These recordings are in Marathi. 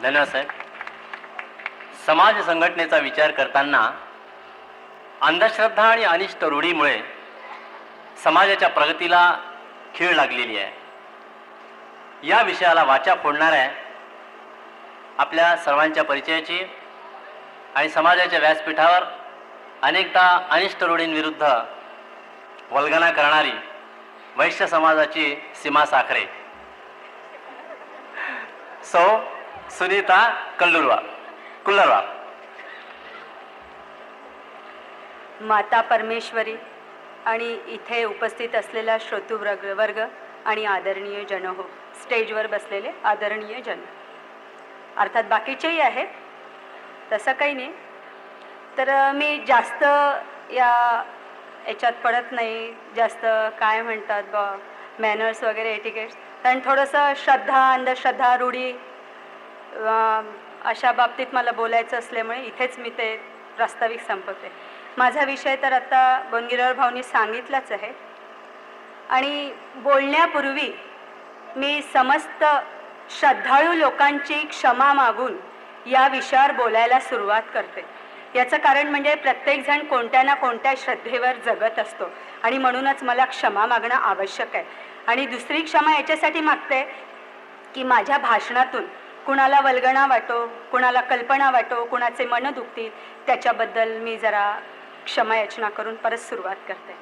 धन्यवाद साहेब. समाज संघटनेचा विचार करताना अंधश्रद्धा आणि अनिष्ट रूढीमुळे समाजाच्या प्रगतीला खीळ लागलेली आहे. या विषयाला वाचा फोडणाऱ्या आपल्या सर्वांच्या परिचयाची आणि समाजाच्या व्यासपीठावर अनेकदा अनिष्ट रूढींविरुद्ध वल्गना करणारी वैश्य समाजाची सीमा साखरे सौ सुनीता कुल्लरवार. माता परमेश्वरी आणि इथे उपस्थित असलेला श्रोतृवर्ग आणि आदरणीय जन हो, स्टेजवर बसलेले आदरणीय जन, अर्थात बाकीचेही आहेत, तसं काही नाही. तर मी जास्त याच्यात पडत नाही, जास्त काय म्हणतात बा मॅनर्स वगैरे एटिकेट्स, कारण थोडंसं श्रद्धा अंधश्रद्धा रूढी अशा बाबतीत मला बोलायचं असल्यामुळे इथेच मी ते प्रास्ताविक संपवते. माझा विषय तर आता बोनगिरवार भाऊंनी सांगितलाच आहे. आणि बोलण्यापूर्वी मी समस्त श्रद्धाळू लोकांची क्षमा मागून या विषयावर बोलायला सुरुवात करते. याचं कारण म्हणजे प्रत्येकजण कोणत्या ना कोणत्या श्रद्धेवर जगत असतो आणि म्हणूनच मला क्षमा मागणं आवश्यक आहे. आणि दुसरी क्षमा याच्यासाठी मागते की माझ्या भाषणातून कुणाला वल्गना वाटो, कुणाला कल्पना वाटो, कुणाचे मन दुखतील, त्याच्याबद्दल मी जरा क्षमा याचना करून परत सुरुवात करते.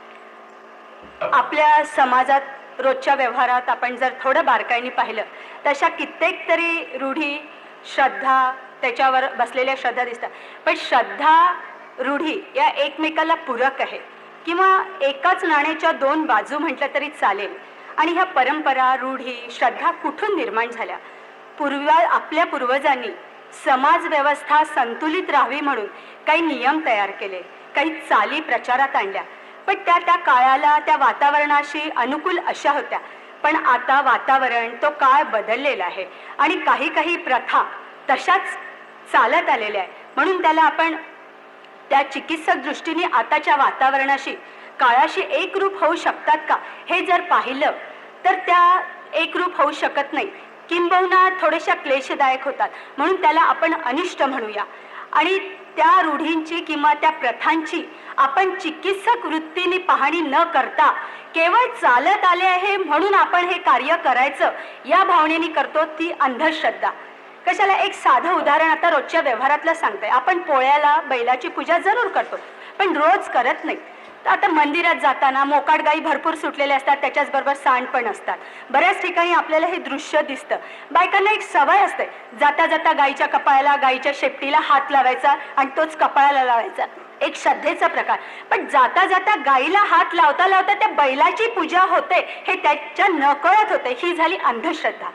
आपल्या समाजात रोजच्या व्यवहारात आपण जर थोडं बारकाईने पाहिलं तर अशा कित्येक तरी रूढी, श्रद्धा, त्याच्यावर बसलेल्या श्रद्धा दिसतात. पण श्रद्धा रूढी या एकमेकाला पूरक आहे किंवा एकाच नाण्याच्या दोन बाजू म्हटलं तरी चालेल. आणि ह्या परंपरा, रूढी, श्रद्धा कुठून निर्माण झाल्या? आपल्या पूर्वजांनी समाज व्यवस्था संतुलित राहावी म्हणून काही नियम तयार केले, काही चाली प्रचारात आणल्या. पण त्या काळाला, त्या वातावरणाशी अनुकूल अशा होत्या. पण आता वातावरण, तो काळ बदललेला आहे आणि काही प्रथा तशाच चालत आलेल्या आहे. म्हणून त्याला आपण त्या चिकित्सक दृष्टीने आताच्या वातावरणाशी, काळाशी एकरूप होऊ शकतात का हे जर पाहिलं तर त्या एकरूप होऊ शकत नाही, किंबहुना थोड्याशा क्लेशदायक होतात. म्हणून त्याला आपण अनिष्ट म्हणूया. आणि त्या रूढींची किंवा त्या प्रथांची आपण चिकित्सक वृत्तीने पाहणी न करता केवळ चालत आले आहे म्हणून आपण हे कार्य करायचं या भावनेने करतो, ती अंधश्रद्धा. कशाला? एक साधं उदाहरण आता रोजच्या व्यवहारातलं सांगते. आपण पोळ्याला बैलाची पूजा जरूर करतो, पण रोज करत नाही. तर आता मंदिरात जाताना मोकाट गाई भरपूर सुटलेल्या असतात, त्याच्याचबरोबर सांड पण असतात. बऱ्याच ठिकाणी आपल्याला हे दृश्य दिसतं. बायकांना एक सवय असते, जाता जाता गाईच्या कपाळाला, गाईच्या शेपटीला हात लावायचा आणि तोच कपाळाला लावायचा, एक श्रद्धेचा प्रकार. पण जाता जाता गाईला हात लावता लावता त्या बैलाची पूजा होते हे त्याच्या नकळत होते. ही झाली अंधश्रद्धा.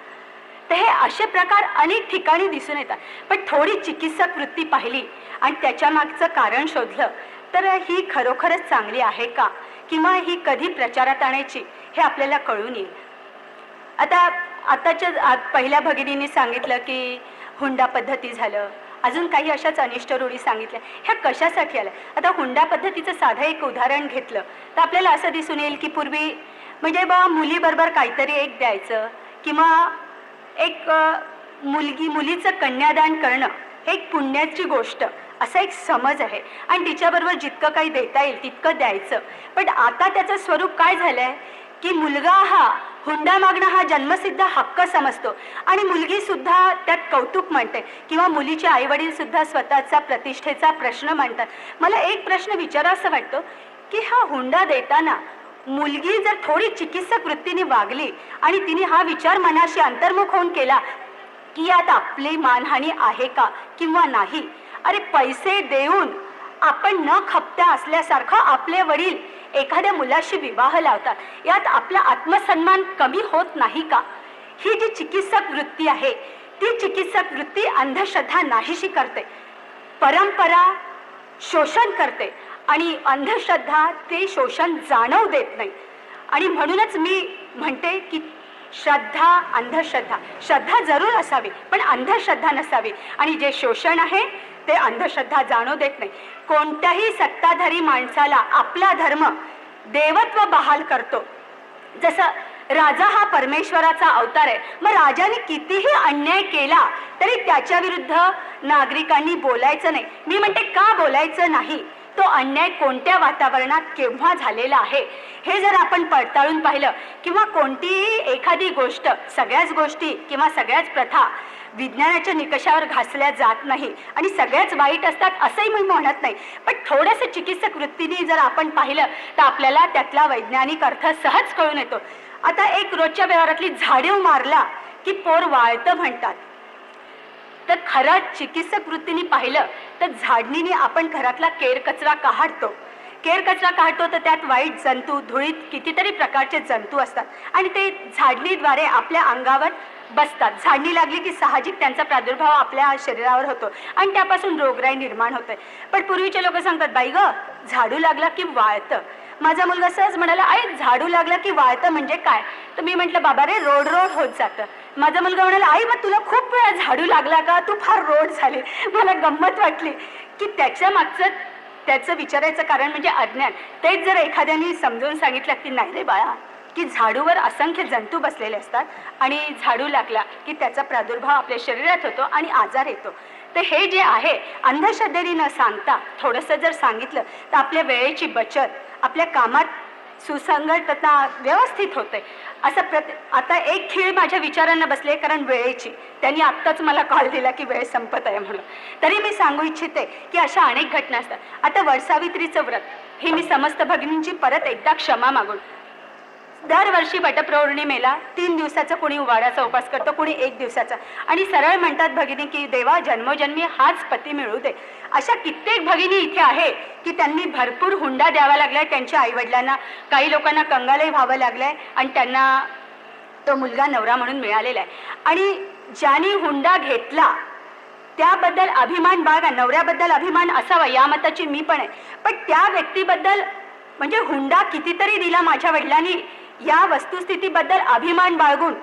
तर हे असे प्रकार अनेक ठिकाणी दिसून येतात. पण थोडी चिकित्सक वृत्ती पाहिली आणि त्याच्या मागचं कारण शोधलं तर ही खरोखरच चांगली आहे का, किंवा ही कधी प्रचारात आणायची हे आपल्याला कळून येईल. आताच्या पहिल्या भगिनींनी सांगितलं की हुंडा पद्धती झालं, अजून काही अशाच अनिष्ट रूढी सांगितल्या. ह्या कशासाठी आल्या? आता हुंडा पद्धतीचं साधं एक उदाहरण घेतलं तर आपल्याला असं दिसून येईल की पूर्वी म्हणजे मुलीबरोबर काहीतरी एक द्यायचं किंवा एक मुलीचं कन्यादान करणं एक पुण्याची गोष्ट, असा एक समज आहे आणि तिच्याबरोबर जितकं काही देता येईल तितकं द्यायचं. पण आता त्याचं स्वरूप काय झालंय की मुलगा हा हुंडा मागणं हा जन्मसिद्ध हक्क समजतो आणि मुलगी सुद्धा त्यात कौतुक मानते किंवा मुलीचे आईवडील सुद्धा स्वतःचा प्रतिष्ठेचा प्रश्न मांडतात. मला एक प्रश्न विचारावासा वाटतो की हा हुंडा देताना मुलगी जर थोडी चिकित्सक वृत्तीने वागली आणि तिने हा विचार मनाशी अंतर्मुख होऊन केला की यात आपली मानहानी आहे का किंवा नाही. अरे पैसे देऊन आपण न खपत्या असल्यासारखं आपले वडील एखाद्या मुलाशी विवाह लावतात, यात आपला आत्मसन्मान कमी होत नाही का? ही जी चिकित्सक वृत्ती आहे ती चिकित्सक वृत्ती अंधश्रद्धा नाहीशी करते, परंपरा शोषण करते आणि अंधश्रद्धा ते शोषण जाणवू देत नाही. आणि म्हणूनच मी म्हणते की श्रद्धा, अंधश्रद्धा, श्रद्धा जरूर असावी पण अंधश्रद्धा नसावी. आणि जे शोषण आहे ते अंधश्रद्धा जाणू देत नाही. कोणत्याही सत्ताधारी माणसाला आपला धर्म देवत्व बहाल करतो. जसं राजा हा परमेश्वराचा अवतार आहे. मग राजाने कितीही अन्याय केला तरी त्याच्या विरुद्ध नागरिकांनी बोलायचं नाही. मी म्हणते का बोलायचं नाही? तो अन्याय कोणत्या वातावरणात केव्हा झालेला आहे हे जर आपण पडताळून पाहिलं, किंवा कोणतीही एखादी गोष्ट, सगळ्याच गोष्टी किंवा सगळ्याच प्रथा विज्ञानाच्या निकषावर घासल्या जात नाही आणि सगळ्याच वाईट असतात असंही मी म्हणत नाही, पण थोडंसं चिकित्सक वृत्तीने जर आपण पाहिलं तर आपल्याला त्यातला वैज्ञानिक अर्थ सहज कळून येतो. आता एक रोजच्या व्यवहारातली झाडीव मारला की पोर वाळतं म्हणतात, तर खरं चिकित्सक वृत्तीने पाहिलं तर झाडणीने आपण घरातला केर कचरा काढतो. केर कचरा काढतो तर त्यात वाईट जंतू, धुळीत कितीतरी प्रकारचे जंतू असतात आणि ते झाडणीद्वारे आपल्या अंगावर बसतात. झाडणी लागली की साहजिक त्यांचा प्रादुर्भाव आपल्या शरीरावर होतो आणि त्यापासून रोगराई निर्माण होते. पण पूर्वीचे लोक सांगतात, बाई ग, झाडू लागला की वाळतं. माझा मुलगा सहज म्हणाला, आई झाडू लागला की वाळतं म्हणजे काय? तर मी म्हटलं, बाबा रे, रोड रोड होत जातं. माझा मुलगा म्हणाला, आई मग तुला खूप वेळा झाडू लागला का? तू फार रोड झाली. मला गंमत वाटली की त्याच्या मागचं त्याचं विचारायचं कारण म्हणजे अज्ञान. तेच जर एखाद्याने समजून सांगितलं की नाही रे बाळा, की झाडूवर असंख्य जंतू बसलेले असतात आणि झाडू लागला की त्याचा प्रादुर्भाव आपल्या शरीरात होतो आणि आजार येतो. तर हे जे आहे अंधश्रद्धेने न सांगता थोडंसं जर सांगितलं तर आपल्या वेळेची बचत, आपल्या कामात सुसंगतता व्यवस्थित होते. असं आता एक खीळ माझ्या विचारांना बसले कारण वेळेची. त्यांनी आत्ताच मला कॉल दिला की वेळ संपत आहे म्हणून. तरी मी सांगू इच्छिते की अशा अनेक घटना असतात. आता वटसावित्रीचं व्रत हे मी समस्त भगिनींची परत एकदा क्षमा मागून, दरवर्षी वटपौर्णिमेला 3 दिवसाचा कुणी उवाडाचा उपास करतो, कुणी 1 दिवसाचा, आणि सरळ म्हणतात भगिनी की देवा जन्मोजन्मी हाच पती मिळू दे. अशा कित्येक भगिनी इथे आहे की त्यांनी भरपूर हुंडा द्यावा लागलाय त्यांच्या आईवडिलांना, काही लोकांना कंगालही व्हावं लागलंय आणि त्यांना तो मुलगा नवरा म्हणून मिळालेला आहे. आणि ज्यांनी हुंडा घेतला त्याबद्दल अभिमान बाळगा, नवऱ्याबद्दल अभिमान असावा या मताची मी पण आहे. पण त्या व्यक्तीबद्दल म्हणजे हुंडा कितीतरी दिला माझ्या वडिलांनी या वस्तुस्थितीबद्दल अभिमान बाळगून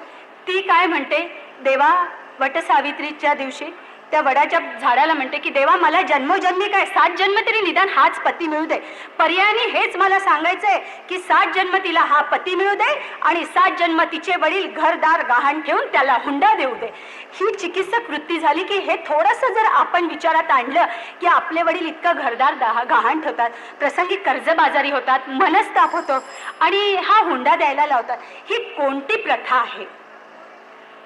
ती काय म्हणते, देवा वटसावित्रीच्या दिवशी त्या वडाच्या झाडाला म्हणते की देवा मला जन्मोजन्मी काय 7 जन्म तरी निदान हाच पती मिळू दे. पर्यायाने हेच मला सांगायचंय की 7 जन्म तिला हा पती मिळू दे आणि 7 जन्म तिचे वडील घरदार गहाण ठेवून त्याला हुंडा देऊ दे. ही चिकित्सक वृत्ती झाली की हे थोडंसं जर आपण विचारात आणलं की आपले वडील इतकं घरदार गहाण ठेवतात, प्रसंगी कर्जबाजारी होतात, मनस्ताप होतो आणि हा हुंडा द्यायला लावतात. ही कोणती प्रथा आहे?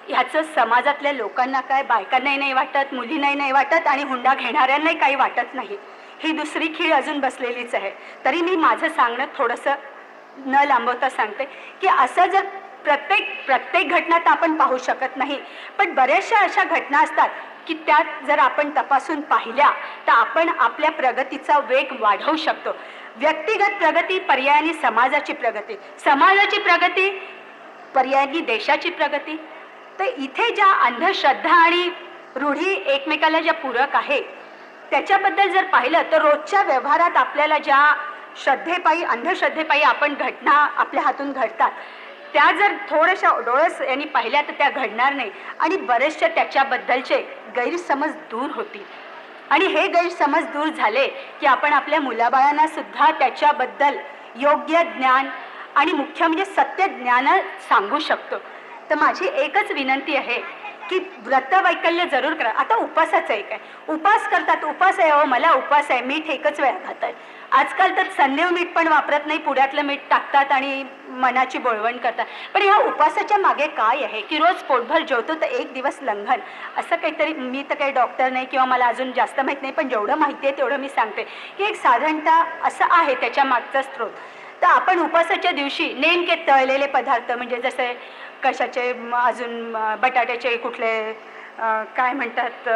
ह्याचं समाजातल्या लोकांना काय, बायकांनाही नाही वाटत, मुलींनाही नाही वाटत आणि हुंडा घेणाऱ्यांनाही काही वाटत नाही. ही दुसरी खीळ अजून बसलेलीच आहे. तरी मी माझं सांगणं थोडंसं न लांबवता सांगते की असं जर प्रत्येक घटना तर आपण पाहू शकत नाही, पण बऱ्याचशा अशा घटना असतात की त्यात जर आपण तपासून पाहिल्या तर आपण आपल्या प्रगतीचा वेग वाढवू शकतो. व्यक्तिगत प्रगती पर्यायाने समाजाची प्रगती, समाजाची प्रगती पर्यायाने देशाची प्रगती. तर इथे ज्या अंधश्रद्धा आणि रूढी एकमेकाला ज्या पूरक आहे त्याच्याबद्दल जर पाहिलं तर रोजच्या व्यवहारात आपल्याला ज्या श्रद्धेपायी, अंधश्रद्धेपायी आपण घटना आपल्या हातून घडतात त्या जर थोड्याशा डोळस यांनी पाहिल्या तर त्या घडणार नाही आणि बरेचशा त्याच्याबद्दलचे गैरसमज दूर होतील. आणि हे गैरसमज दूर झाले की आपण आपल्या मुलाबाळांना सुद्धा त्याच्याबद्दल योग्य ज्ञान आणि मुख्य म्हणजे सत्य ज्ञान सांगू शकतो. तर माझी एकच विनंती आहे की व्रतवैकल्य जरूर करा. आता उपासाचं एक आहे, उपास करतात, उपास आहे, हो मला उपास आहे, मीठ एकच वेळा खातात. आजकाल तर संदेव मीठ पण वापरत नाही, पुड्यातलं मीठ टाकतात आणि मनाची बोळवण करतात. पण ह्या उपासाच्या मागे काय आहे की रोज पोटभर जेवतो तर 1 दिवस लंघन, असं काहीतरी. मी तर काही डॉक्टर नाही किंवा मला अजून जास्त माहीत नाही, पण जेवढं माहिती आहे तेवढं मी सांगते की एक साधारणतः असं आहे त्याच्या मागचा स्रोत. तर आपण उपासाच्या दिवशी नेमके तळलेले पदार्थ म्हणजे जसे कशाचे, अजून बटाट्याचे कुठले काय म्हणतात,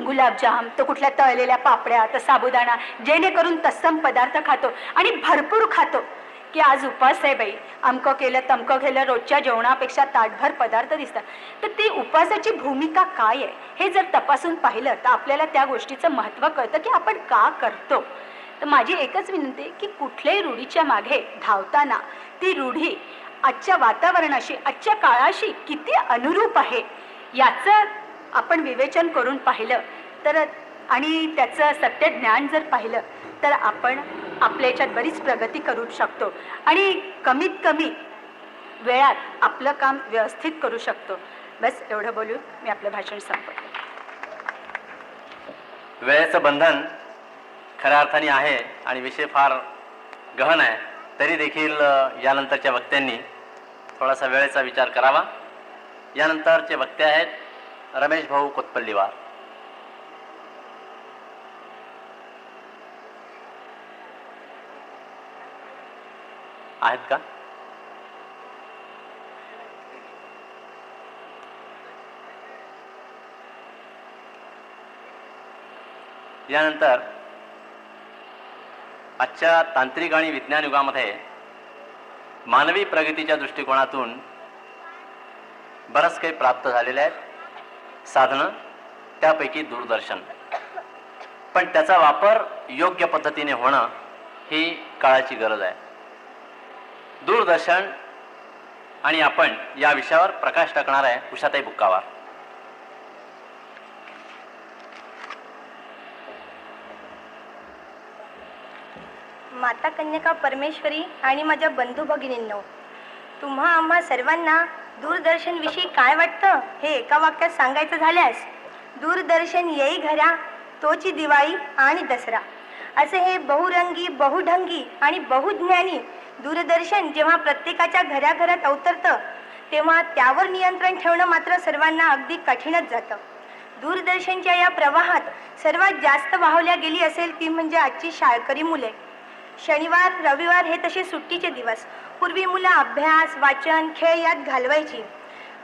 गुलाबजाम, तर कुठल्या तळलेल्या पापड्या, तर साबुदाणा, जेणेकरून तत्सम पदार्थ खातो आणि भरपूर खातो की आज उपास आहे बाई, अमकं केलं तमकं केलं, रोजच्या जेवणापेक्षा ताटभर पदार्थ दिसतात. तर ती उपासाची भूमिका काय आहे हे जर तपासून पाहिलं तर आपल्याला त्या गोष्टीचं महत्त्व कळतं की आपण का करतो. तर माझी एकच विनंती आहे की कुठल्याही रूढीच्या मागे धावताना ती रूढी आजच्या वातावरणाशी, आजच्या काळाशी किती अनुरूप आहे याचं आपण विवेचन करून पाहिलं तर आणि त्याचं सत्य ज्ञान जर पाहिलं तर आपण आपल्या याच्यात बरीच प्रगती करू शकतो. आणि कमीत कमी वेळात आपलं काम व्यवस्थित करू शकतो. बस एवढं बोलून मी आपलं भाषण संपवते. वेळेचं बंधन खऱ्या अर्थाने आहे आणि विषय फार गहन आहे, तरी देखील यानंतरच्या वक्त्यांनी थोडासा वेळेचा विचार करावा. यानंतरचे वक्ते आहेत रमेश भाऊ कोत्पल्लीवार. आहेत का? यानंतर आजच्या तांत्रिक आणि विज्ञान युगामध्ये मानवी प्रगतीच्या दृष्टिकोनातून बरंच काही प्राप्त झालेलं आहे. साधनं, त्यापैकी दूरदर्शन. पण त्याचा वापर योग्य पद्धतीने होणं ही काळाची गरज आहे. दूरदर्शन आणि आपण या विषयावर प्रकाश टाकणार आहे उषाताई बुक्कावार. माता कन्यका परमेश्वरी आणि माझ्या बंधू भगिनींनो, तुम्हा आम्हा सर्वांना दूरदर्शनविषयी काय वाटतं हे एका वाक्यात सांगायचं झाल्यास, दूरदर्शन येई घरा तोची दिवाळी आणि दसरा असे हे बहुरंगी, बहुढंगी आणि बहुज्ञानी दूरदर्शन जेव्हा प्रत्येकाच्या घराघरात अवतरतं तेव्हा त्यावर नियंत्रण ठेवणं मात्र सर्वांना अगदी कठीणच जातं. दूरदर्शनच्या या प्रवाहात सर्वात जास्त वाहवल्या गेली असेल ती म्हणजे आजची शाळकरी मुले. शनिवार, रविवार हे तसे सुट्टीचे दिवस. पूर्वी मुलं अभ्यास, वाचन, खेळ यात घालवायची,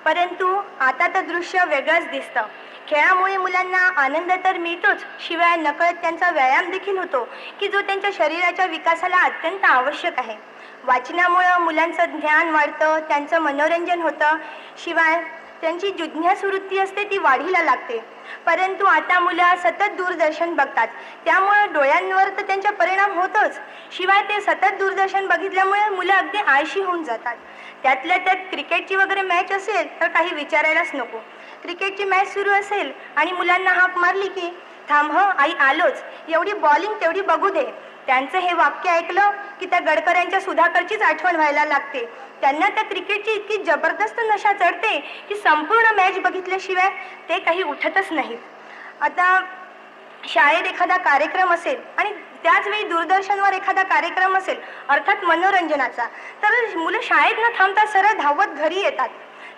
परंतु आता तर दृश्य वेगळंच दिसतं. खेळामुळे मुलांना आनंद तर मिळतोच, शिवाय नकळत त्यांचा व्यायाम देखील होतो की जो त्यांच्या शरीराच्या विकासाला अत्यंत आवश्यक आहे. वाचनामुळं मुलांचं ज्ञान वाढतं, त्यांचं मनोरंजन होतं, शिवाय त्यांची जिज्ञासू वृत्ती असते ती वाढीला लागते. परंतु आता मुलं सतत दूरदर्शन बघतात, त्यामुळे डोळ्यांवर तर त्यांचा परिणाम होतोच, शिवाय ते सतत दूरदर्शन बघितल्यामुळे मुलं अगदी आळशी होऊन जातात. त्यातल्या त्यात क्रिकेटची वगैरे मॅच असेल तर काही विचारायलाच नको. क्रिकेटची मॅच सुरू असेल आणि मुलांना हाक मारली की थांब हं आई आलोच, एवढी बॉलिंग तेवढी बघू दे. त्यांचं हे वाक्य ऐकलं की त्या गडकऱ्यांच्या सुधाकरचीच आठवण व्हायला लागते. त्यांना त्या क्रिकेटची इतकी जबरदस्त नशा चढते की संपूर्ण मॅच बघितल्याशिवाय ते काही उठतच नाहीत. आता शाळेत एखादा कार्यक्रम असेल आणि त्याचवेळी दूरदर्शनवर एखादा कार्यक्रम असेल अर्थात मनोरंजनाचा, तर मुलं शाळेत न थांबता सरळ धावत घरी येतात.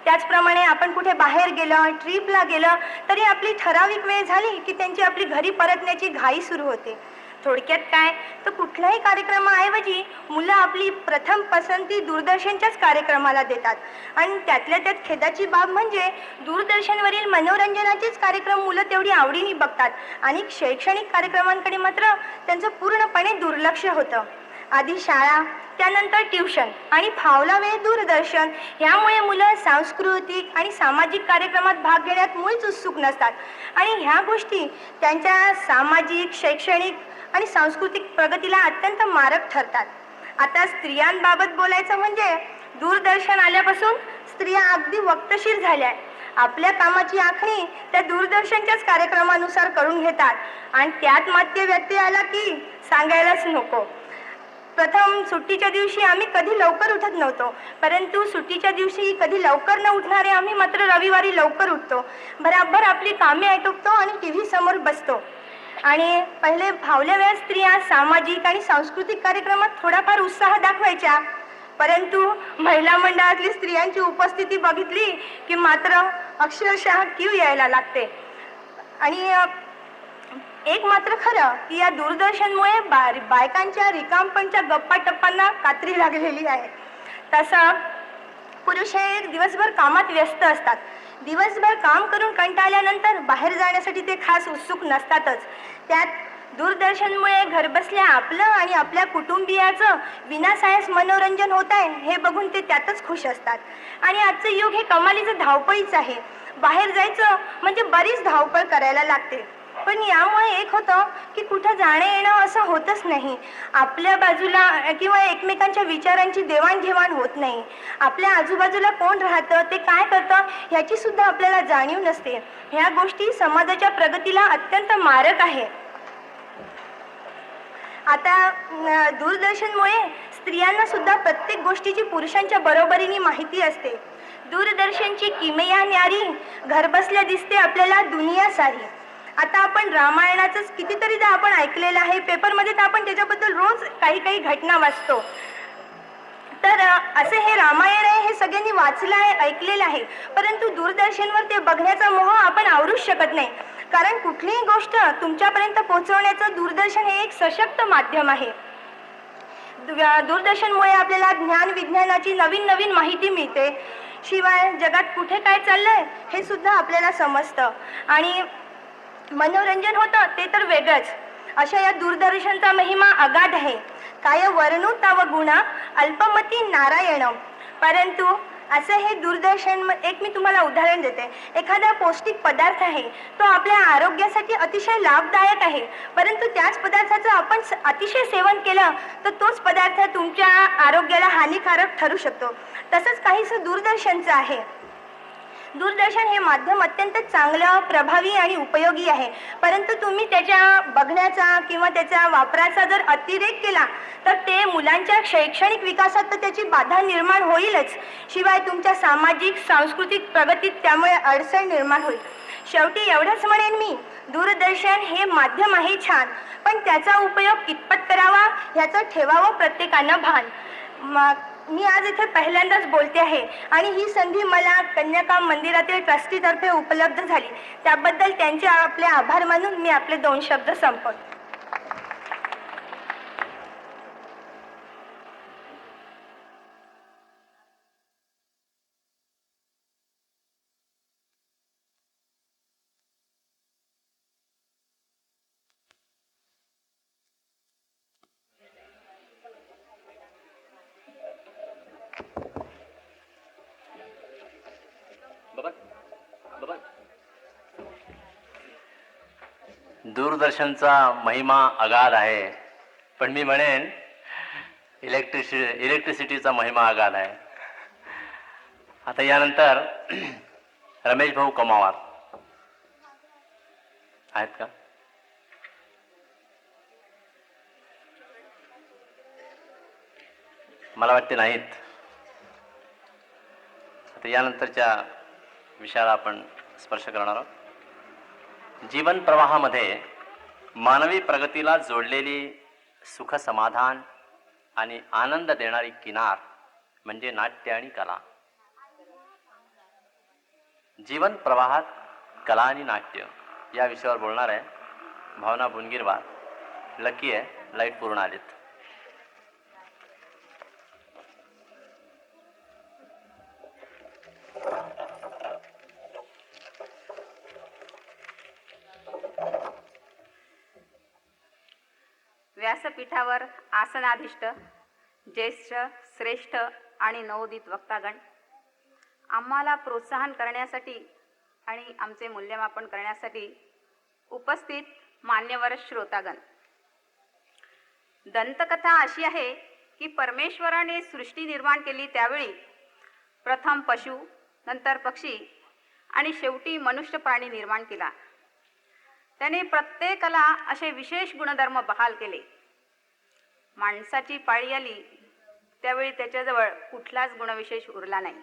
त्याचप्रमाणे आपण कुठे बाहेर गेलं, ट्रिपला गेलं तरी आपली ठराविक वेळ झाली की त्यांची आपली घरी परतण्याची घाई सुरू होते. थोडक्यात काय तर कुठल्याही कार्यक्रमाऐवजी मुलं आपली प्रथम पसंती दूरदर्शनच्याच कार्यक्रमाला देतात. आणि त्यातल्या त्यात खेदाची बाब म्हणजे दूरदर्शनवरील मनोरंजनाचेच कार्यक्रम मुलं तेवढी आवडीने बघतात आणि शैक्षणिक कार्यक्रमांकडे मात्र त्यांचं पूर्णपणे दुर्लक्ष होतं. आधी शाळा, त्यानंतर ट्युशन आणि फावला वेळ दूरदर्शन, ह्यामुळे मुलं सांस्कृतिक आणि सामाजिक कार्यक्रमात भाग घेण्यात मुळीच उत्सुक नसतात आणि ह्या गोष्टी त्यांच्या सामाजिक, शैक्षणिक आणि सांस्कृतिक प्रगतीला अत्यंत मारक ठरतात. आता स्त्रियांबाबत बोलायचं म्हणजे दूरदर्शन आल्यापासून स्त्रिया अगदी वक्तशीर झाल्या. आपल्या कामाची आखणी त्या दूरदर्शनच्याच कार्यक्रमानुसार करून घेतात आणि त्यात मध्य व्यत्यय आला की सांगायलाच नको. प्रथम सुट्टीच्या दिवशी आम्ही कधी लवकर उठत नव्हतो, परंतु सुट्टीच्या दिवशी कधी लवकर न उठणारे आम्ही मात्र रविवारी लवकर उठतो, बराबर आपली कामे आटोपतो आणि टीव्ही समोर बसतो. आणि पहिले फावल्या वेळात स्त्रिया सामाजिक आणि सांस्कृतिक कार्यक्रमात थोडाफार उत्साह दाखवायच्या, परंतु महिला मंडळातली स्त्रियांची उपस्थिती बघितली की मात्र अक्षरशः कीव यायला लागते. आणि एक मात्र खरं की या दूरदर्शनमुळे बायकांच्या रिकामपणच्या गप्पा टप्पांना कात्री लागलेली आहे. तसं पुरुष हे दिवसभर कामात व्यस्त असतात. दिवसभर काम करून कंटाळल्यानंतर बाहेर जाण्यासाठी ते खास उत्सुक नसतातच. त्यात दूरदर्शनमुळे घरबसल्या आपलं आणि आपल्या कुटुंबियाचं विनासायास मनोरंजन होत आहे हे बघून ते त्यातच खुश असतात. आणि आजचं युग हे कमालीचं धावपळीच आहे. बाहेर जायचं म्हणजे बरीच धावपळ करायला लागते, पण यामुळे एक होतं की कुठं जाणं येणं असं होतच नाही. आपल्या बाजूला किंवा एकमेकांच्या विचारांची देवाणघेवाण होत नाही. आपल्या आजूबाजूला कोण राहतं, ते काय करतं ह्याची सुद्धा आपल्याला जाणीव नसते. ह्या गोष्टी समाजाच्या प्रगतीला अत्यंत मारक आहे. आता दूरदर्शनमुळे स्त्रियांना सुद्धा प्रत्येक गोष्टीची पुरुषांच्या बरोबरीने माहिती असते. दूरदर्शनची किमया न्यारी, घरबसल्या दिसते आपल्याला दुनिया सारी. आता आपण रामायणाचंच कितीतरीदा आपण ऐकलेलं आहे, पेपरमध्ये तर आपण त्याच्याबद्दल रोज काही काही घटना वाचतो. तर असे हे रामायण आहे, हे सगळ्यांनी वाचलं आहे, ऐकलेलं आहे, परंतु दूरदर्शनवर ते बघण्याचा मोह आपण आवरूच शकत नाही. कारण कुठलीही गोष्ट तुमच्यापर्यंत पोहोचवण्याचं दूरदर्शन हे एक सशक्त माध्यम आहे. दूरदर्शनमुळे आपल्याला ज्ञान विज्ञानाची नवीन नवीन माहिती मिळते. शिवाय जगात कुठे काय चाललंय हे सुद्धा आपल्याला समजतं आणि मनोरंजन होतं ते तर वेगळंच. अशा या दूरदर्शनचा महिमा अगाध आहे. काय वर्णू तव गुण अल्पमती नारायण. परंतु असं हे दूरदर्शन, एक मी तुम्हाला उदाहरण देते. एखादा पौष्टिक पदार्थ आहे, तो आपल्या आरोग्यासाठी अतिशय लाभदायक आहे, परंतु त्याच पदार्थाचं आपण अतिशय सेवन केलं तर तोच पदार्थ तुमच्या आरोग्याला हानिकारक ठरू शकतो. तसंच काहीसं दूरदर्शनचं आहे. दूरदर्शन हे माध्यम अत्यंत चांगलं, प्रभावी आणि उपयोगी आहे, परंतु तुम्ही त्याच्या बघण्याचा किंवा त्याच्या वापराचा जर अतिरेक केला तर ते मुलांच्या शैक्षणिक विकासात तर त्याची बाधा निर्माण होईलच. शिवाय तुमच्या सामाजिक सांस्कृतिक प्रगतीत त्यामुळे अडचण निर्माण होईल. शेवटी एवढंच म्हणेन मी, दूरदर्शन हे माध्यम आहे छान, पण त्याचा उपयोग कितपत करावा ह्याचं ठेवावं प्रत्येकानं भान. मी आज इथे पहिल्यांदाच बोलते आहे आणि ही संधी मला कन्याका मंदिरातील ट्रस्टीतर्फे उपलब्ध झाली, त्याबद्दल त्यांचे आपले आभार मानून मी आपले 2 शब्द संपवतो. दूरदर्शनचा महिमा अगाध आहे, पण मी म्हणेन इलेक्ट्रिसिटीचा महिमा अगाध आहे. आता यानंतर रमेश भाऊ कमावार आहेत का? मला वाटते नाहीत. आता यानंतरच्या विषयाला आपण स्पर्श करणार आहोत. जीवन प्रवाहामध्ये मानवी प्रगतीला जोडलेली सुख समाधान आणि आनंद देणारी किनार म्हणजे नाट्य आणि कला. जीवन प्रवाहात कला आणि नाट्य या विषयावर बोलणार आहे भावना बुनगीरवार. लकी आहे, लाईट पूर्ण आलीत. व्यासपीठावर आसनाधिष्ठ ज्येष्ठ, श्रेष्ठ आणि नवोदित वक्तागण, आम्हाला प्रोत्साहन करण्यासाठी आणि आमचे मूल्यमापन करण्यासाठी उपस्थित मान्यवर श्रोतागण. दंतकथा अशी आहे की परमेश्वराने सृष्टी निर्माण केली त्यावेळी प्रथम पशु, नंतर पक्षी आणि शेवटी मनुष्य प्राणी निर्माण केला. त्याने प्रत्येकाला असे विशेष गुणधर्म बहाल केले. माणसाची पाळी आली त्यावेळी त्याच्याजवळ कुठलाच गुणविशेष उरला नाही.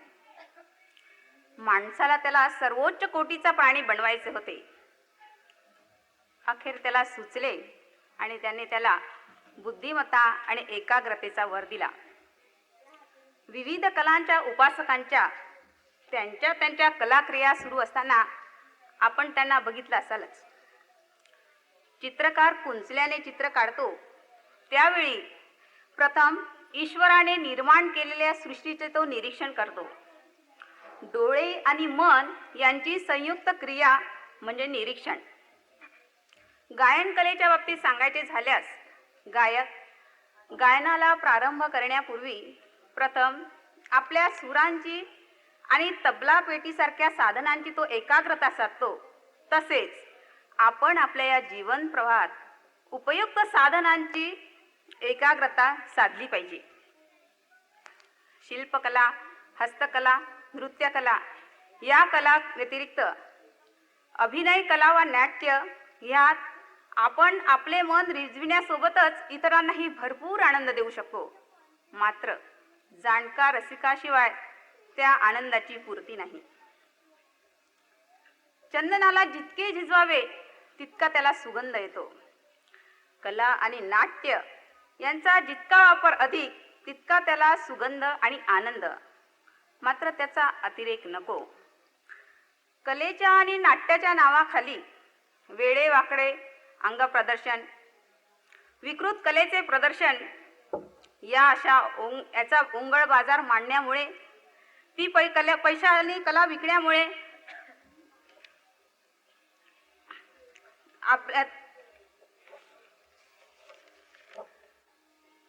माणसाला त्याला सर्वोच्च कोटीचा प्राणी बनवायचे होते. अखेर त्याला सुचले आणि त्याने त्याला बुद्धिमत्ता आणि एकाग्रतेचा वर दिला. विविध कलांच्या उपासकांच्या त्यांच्या कलाक्रिया सुरू असताना आपण त्यांना बघितलं असालच. चित्रकार कुंचल्याने चित्र काढतो त्यावेळी प्रथम ईश्वराने निर्माण केलेल्या सृष्टीचे तो निरीक्षण करतो. डोळे आणि मन यांची संयुक्त क्रिया म्हणजे निरीक्षण. गायन कलेच्या बाबतीत सांगायचे झाल्यास गायक गायनाला प्रारंभ करण्यापूर्वी प्रथम आपल्या सुरांची आणि तबला पेटीसारख्या साधनांची तो एकाग्रता साधतो. तसेच आपण आपल्या या जीवन प्रवाहात उपयुक्त साधनांची एकाग्रता साधली पाहिजे. शिल्पकला, हस्तकला, नृत्यकला या कला व्यतिरिक्त अभिनय कला व नाट्य ह्यात आपण आपले मन रिजविण्यासोबतच इतरांनाही भरपूर आनंद देऊ शकतो. मात्र जाणकार रसिकाशिवाय त्या आनंदाची पूर्ती नाही. चंदनाला जितके झिजवावे तितका त्याला सुगंध येतो. कला आणि नाट्य यांचा जितका वापर अधिक तितका त्याला सुगंध आणि आनंद. मात्र त्याचा अतिरेक नको. कलेच्या आणि नाट्याच्या नावाखाली वेडेवाकडे अंगप्रदर्शन, विकृत कलेचे प्रदर्शन याचा ओंगळ बाजार मांडण्यामुळे, ती पैशाने कला विकण्यामुळे आपल्या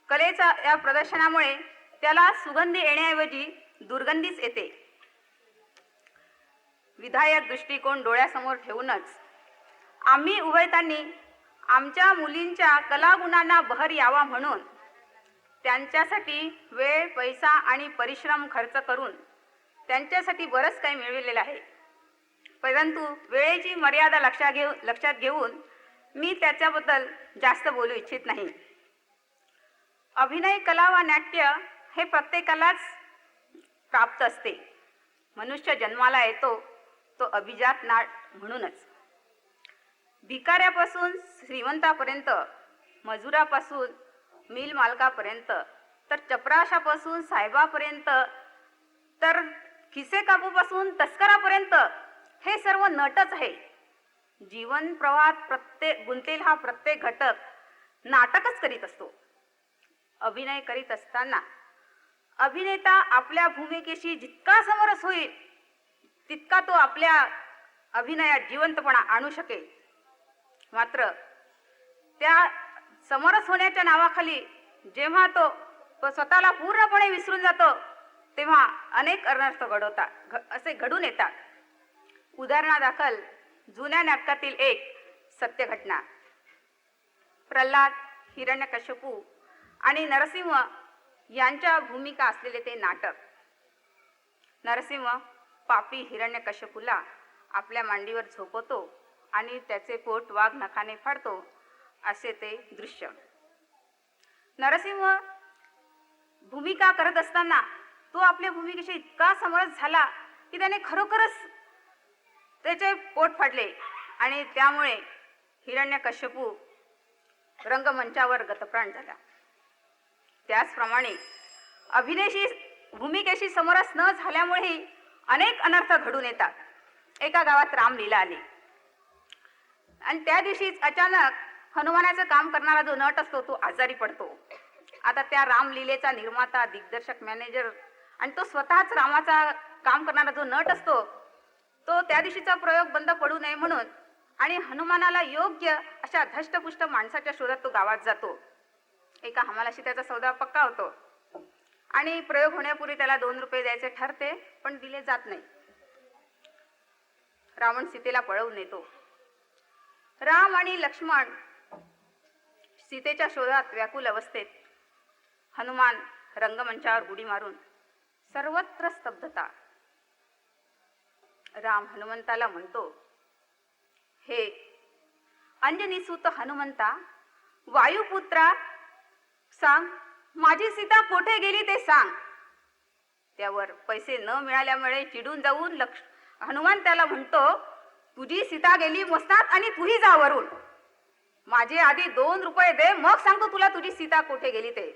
कलेचा या प्रदर्शनामुळे त्याला सुगंधी येण्याऐवजी दुर्गंधीच येते. विधायक दृष्टिकोन डोळ्यासमोर ठेवूनच आम्ही उभयतांनी आमच्या मुलींच्या कलागुणांना बहर यावा म्हणून त्यांच्यासाठी वेळ, पैसा आणि परिश्रम खर्च करून त्यांच्यासाठी बरंच काही मिळविलेलं आहे. परंतु वेळेची मर्यादा लक्षात घेऊन मी त्याच्याबद्दल जास्त बोलू इच्छित नाही. अभिनय कला व नाट्य हे प्रत्येकालाच प्राप्त असते. मनुष्य जन्माला येतो तो अभिजात नाट म्हणूनच. भिकाऱ्यापासून श्रीमंतापर्यंत, मजुरापासून मिल मालकापर्यंत, तर चपराशापासून साहेबापर्यंत, तर खिसे काबूपासून तस्करापर्यंत हे सर्व नटच आहे. जीवन प्रवाहात गुंतेल हा प्रत्येक घटक नाटकच करीत असतो. अभिनय करीत असताना अभिनेता आपल्या भूमिकेशी जितका समरस होईल तितका तो आपल्या अभिनयात जिवंतपणा आणू शकेल. मात्र त्या समरस होण्याच्या नावाखाली जेव्हा तो स्वतःला पूर्णपणे विसरून जातो तेव्हा अनेक अनर्थ असे घडून येतात. उदाहरणादाखल जुन्या नाटकातील एक सत्य घटना. प्रल्हाद, हिरण्यकश्यपू आणि नरसिंह यांच्या भूमिका असलेले ते नाटक. नरसिंह पापी हिरण्यकश्यपूला आपल्या मांडीवर झोपवतो आणि त्याचे पोट वाघ नखाने फाडतो असे ते दृश्य. नरसिंह भूमिका करत असताना तो आपल्या भूमिकेशी इतका समरस झाला की त्याने खरोखरच त्याचे पोट फाडले आणि त्यामुळे हिरण्यकश्यपू रंगमंचावर गतप्राण झाला. त्याचप्रमाणे भूमिकेशी समरस न झाल्यामुळे अनेक अनर्थ घडून येतात. एका गावात रामलीला आली आणि त्या दिवशीच अचानक हनुमानाचं काम करणारा जो नट असतो तो आजारी पडतो. आता त्या रामलीलेचा निर्माता, दिग्दर्शक, मॅनेजर आणि तो स्वतःच रामाचा काम करणारा जो नट असतो तो त्या दिवशीचा प्रयोग बंद पडू नये म्हणून आणि हनुमानाला योग्य अशा धष्टपुष्ट माणसाच्या शोधात तो गावात जातो. एका हमालाशी त्याचा सौदा पक्का होतो आणि प्रयोग होण्यापूर्वी त्याला 2 रुपये द्यायचे ठरते, पण दिले जात नाही. रावण सीतेला पळवून नेतो. राम आणि लक्ष्मण सीतेच्या शोधात व्याकुल अवस्थेत. हनुमान रंगमंचावर उडी मारून सर्वत्र स्तब्धता. राम हनुमंताला म्हणतो, हे अंजनीसुत हनुमंता, वायुपुत्रा, सांग माझी सीता कोठे गेली ते सांग. त्यावर पैसे न मिळाल्यामुळे चिडून जाऊन हनुमान त्याला म्हणतो, तुझी सीता गेली मस्तात आणि तूही जा वरून. माझे आधी 2 रुपये दे, मग सांगतो तुला तुझी सीता कोठे गेली ते.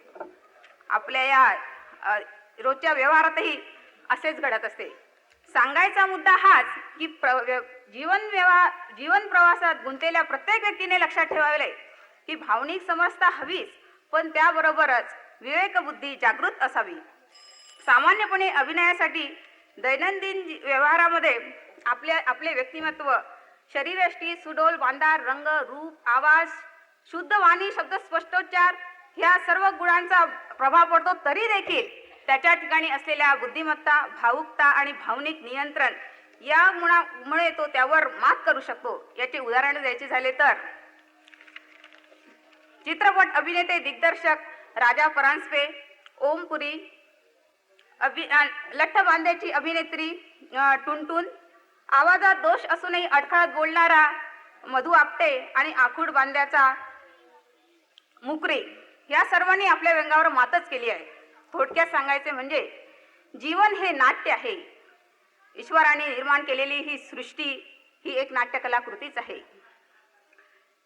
आपल्या या रोजच्या व्यवहारातही असेच घडत असते. सांगायचा मुद्दा हाच की जीवन प्रवासात गुंतलेल्या प्रत्येक व्यक्तीने लक्षात ठेवावे की भावनिक समरसता हवीच, पण त्याबरोबरच विवेकबुद्धी जागृत असावी. सामान्यपणे अभिनयासाठी दैनंदिन व्यवहारामध्ये आपले व्यक्तिमत्व, शरीरयष्टी, सुडोल, बांधार, रंग, रूप, आवाज, शुद्ध वाणी, शब्द, स्पष्टोच्चार ह्या सर्व गुणांचा प्रभाव पडतो. तरी देखील त्याच्या ठिकाणी असलेल्या बुद्धिमत्ता, भावुकता आणि भावनिक नियंत्रण यामुळे तो त्यावर मात करू शकतो. याचे उदाहरण द्यायचे झाले तर चित्रपट अभिनेते, दिग्दर्शक राजा परांजपे, ओमपुरी, लठ्ठ बांध्याची अभिनेत्री टुनटुन, आवाजात दोष असूनही अडखळत बोलणारा मधु आपटे आणि आखूड बांध्याचा मुकरे या सर्वांनी आपल्या व्यंगावर मातच केली आहे. थोडक्यात सांगायचे म्हणजे जीवन हे नाट्य आहे. ईश्वराने निर्माण केलेली ही सृष्टी ही एक नाट्यकलाकृतीच आहे.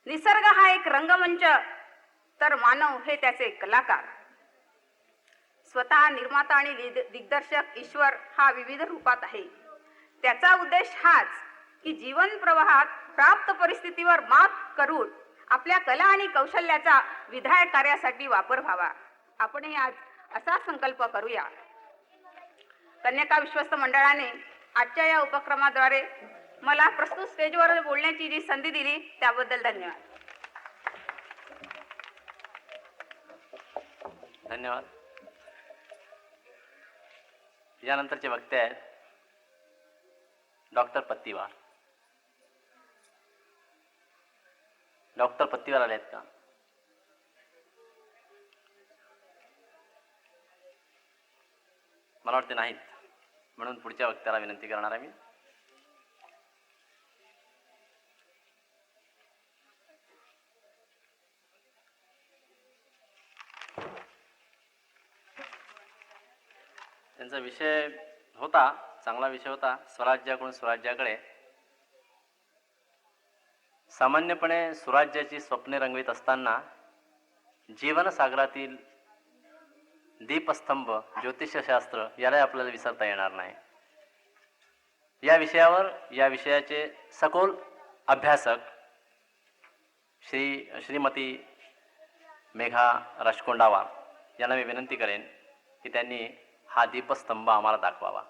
निसर्ग हा एक रंगमंच, तर मानव हे त्याचे कलाकार. स्वतः निर्माता आणि दिग्दर्शक ईश्वर हा विविध रूपात आहे. त्याचा उद्देश हाच की जीवन प्रवाहात प्राप्त परिस्थितीवर मात करून आपल्या कला आणि कौशल्याचा विधायक कार्यासाठी वापर व्हावा. आपणही आज असा संकल्प करूया. कन्यका विश्वस्त मंडळाने आजच्या या उपक्रमाद्वारे मला प्रस्तुत स्टेजवर बोलण्याची जी संधी दिली त्याबद्दल धन्यवाद. धन्यवाद. यानंतरचे वक्ते आहेत डॉक्टर पत्तीवार. डॉक्टर पत्तीवार आले आहेत का? मला वाटते नाहीत, म्हणून पुढच्या वक्त्याला विनंती करणार आहे मी. त्यांचा विषय होता, चांगला विषय होता, स्वराज्याकडून स्वराज्याकडे. सामान्यपणे स्वराज्याची स्वप्ने रंगवीत असताना जीवनसागरातील दीपस्तंभ ज्योतिषशास्त्र याला आपल्याला विसरता येणार नाही. या विषयावर या विषयाचे सखोल अभ्यासक श्रीमती मेघा राजकोंडावार यांना मी विनंती करेन की त्यांनी हा दीपस्तंभ आम्हाला दाखवावा.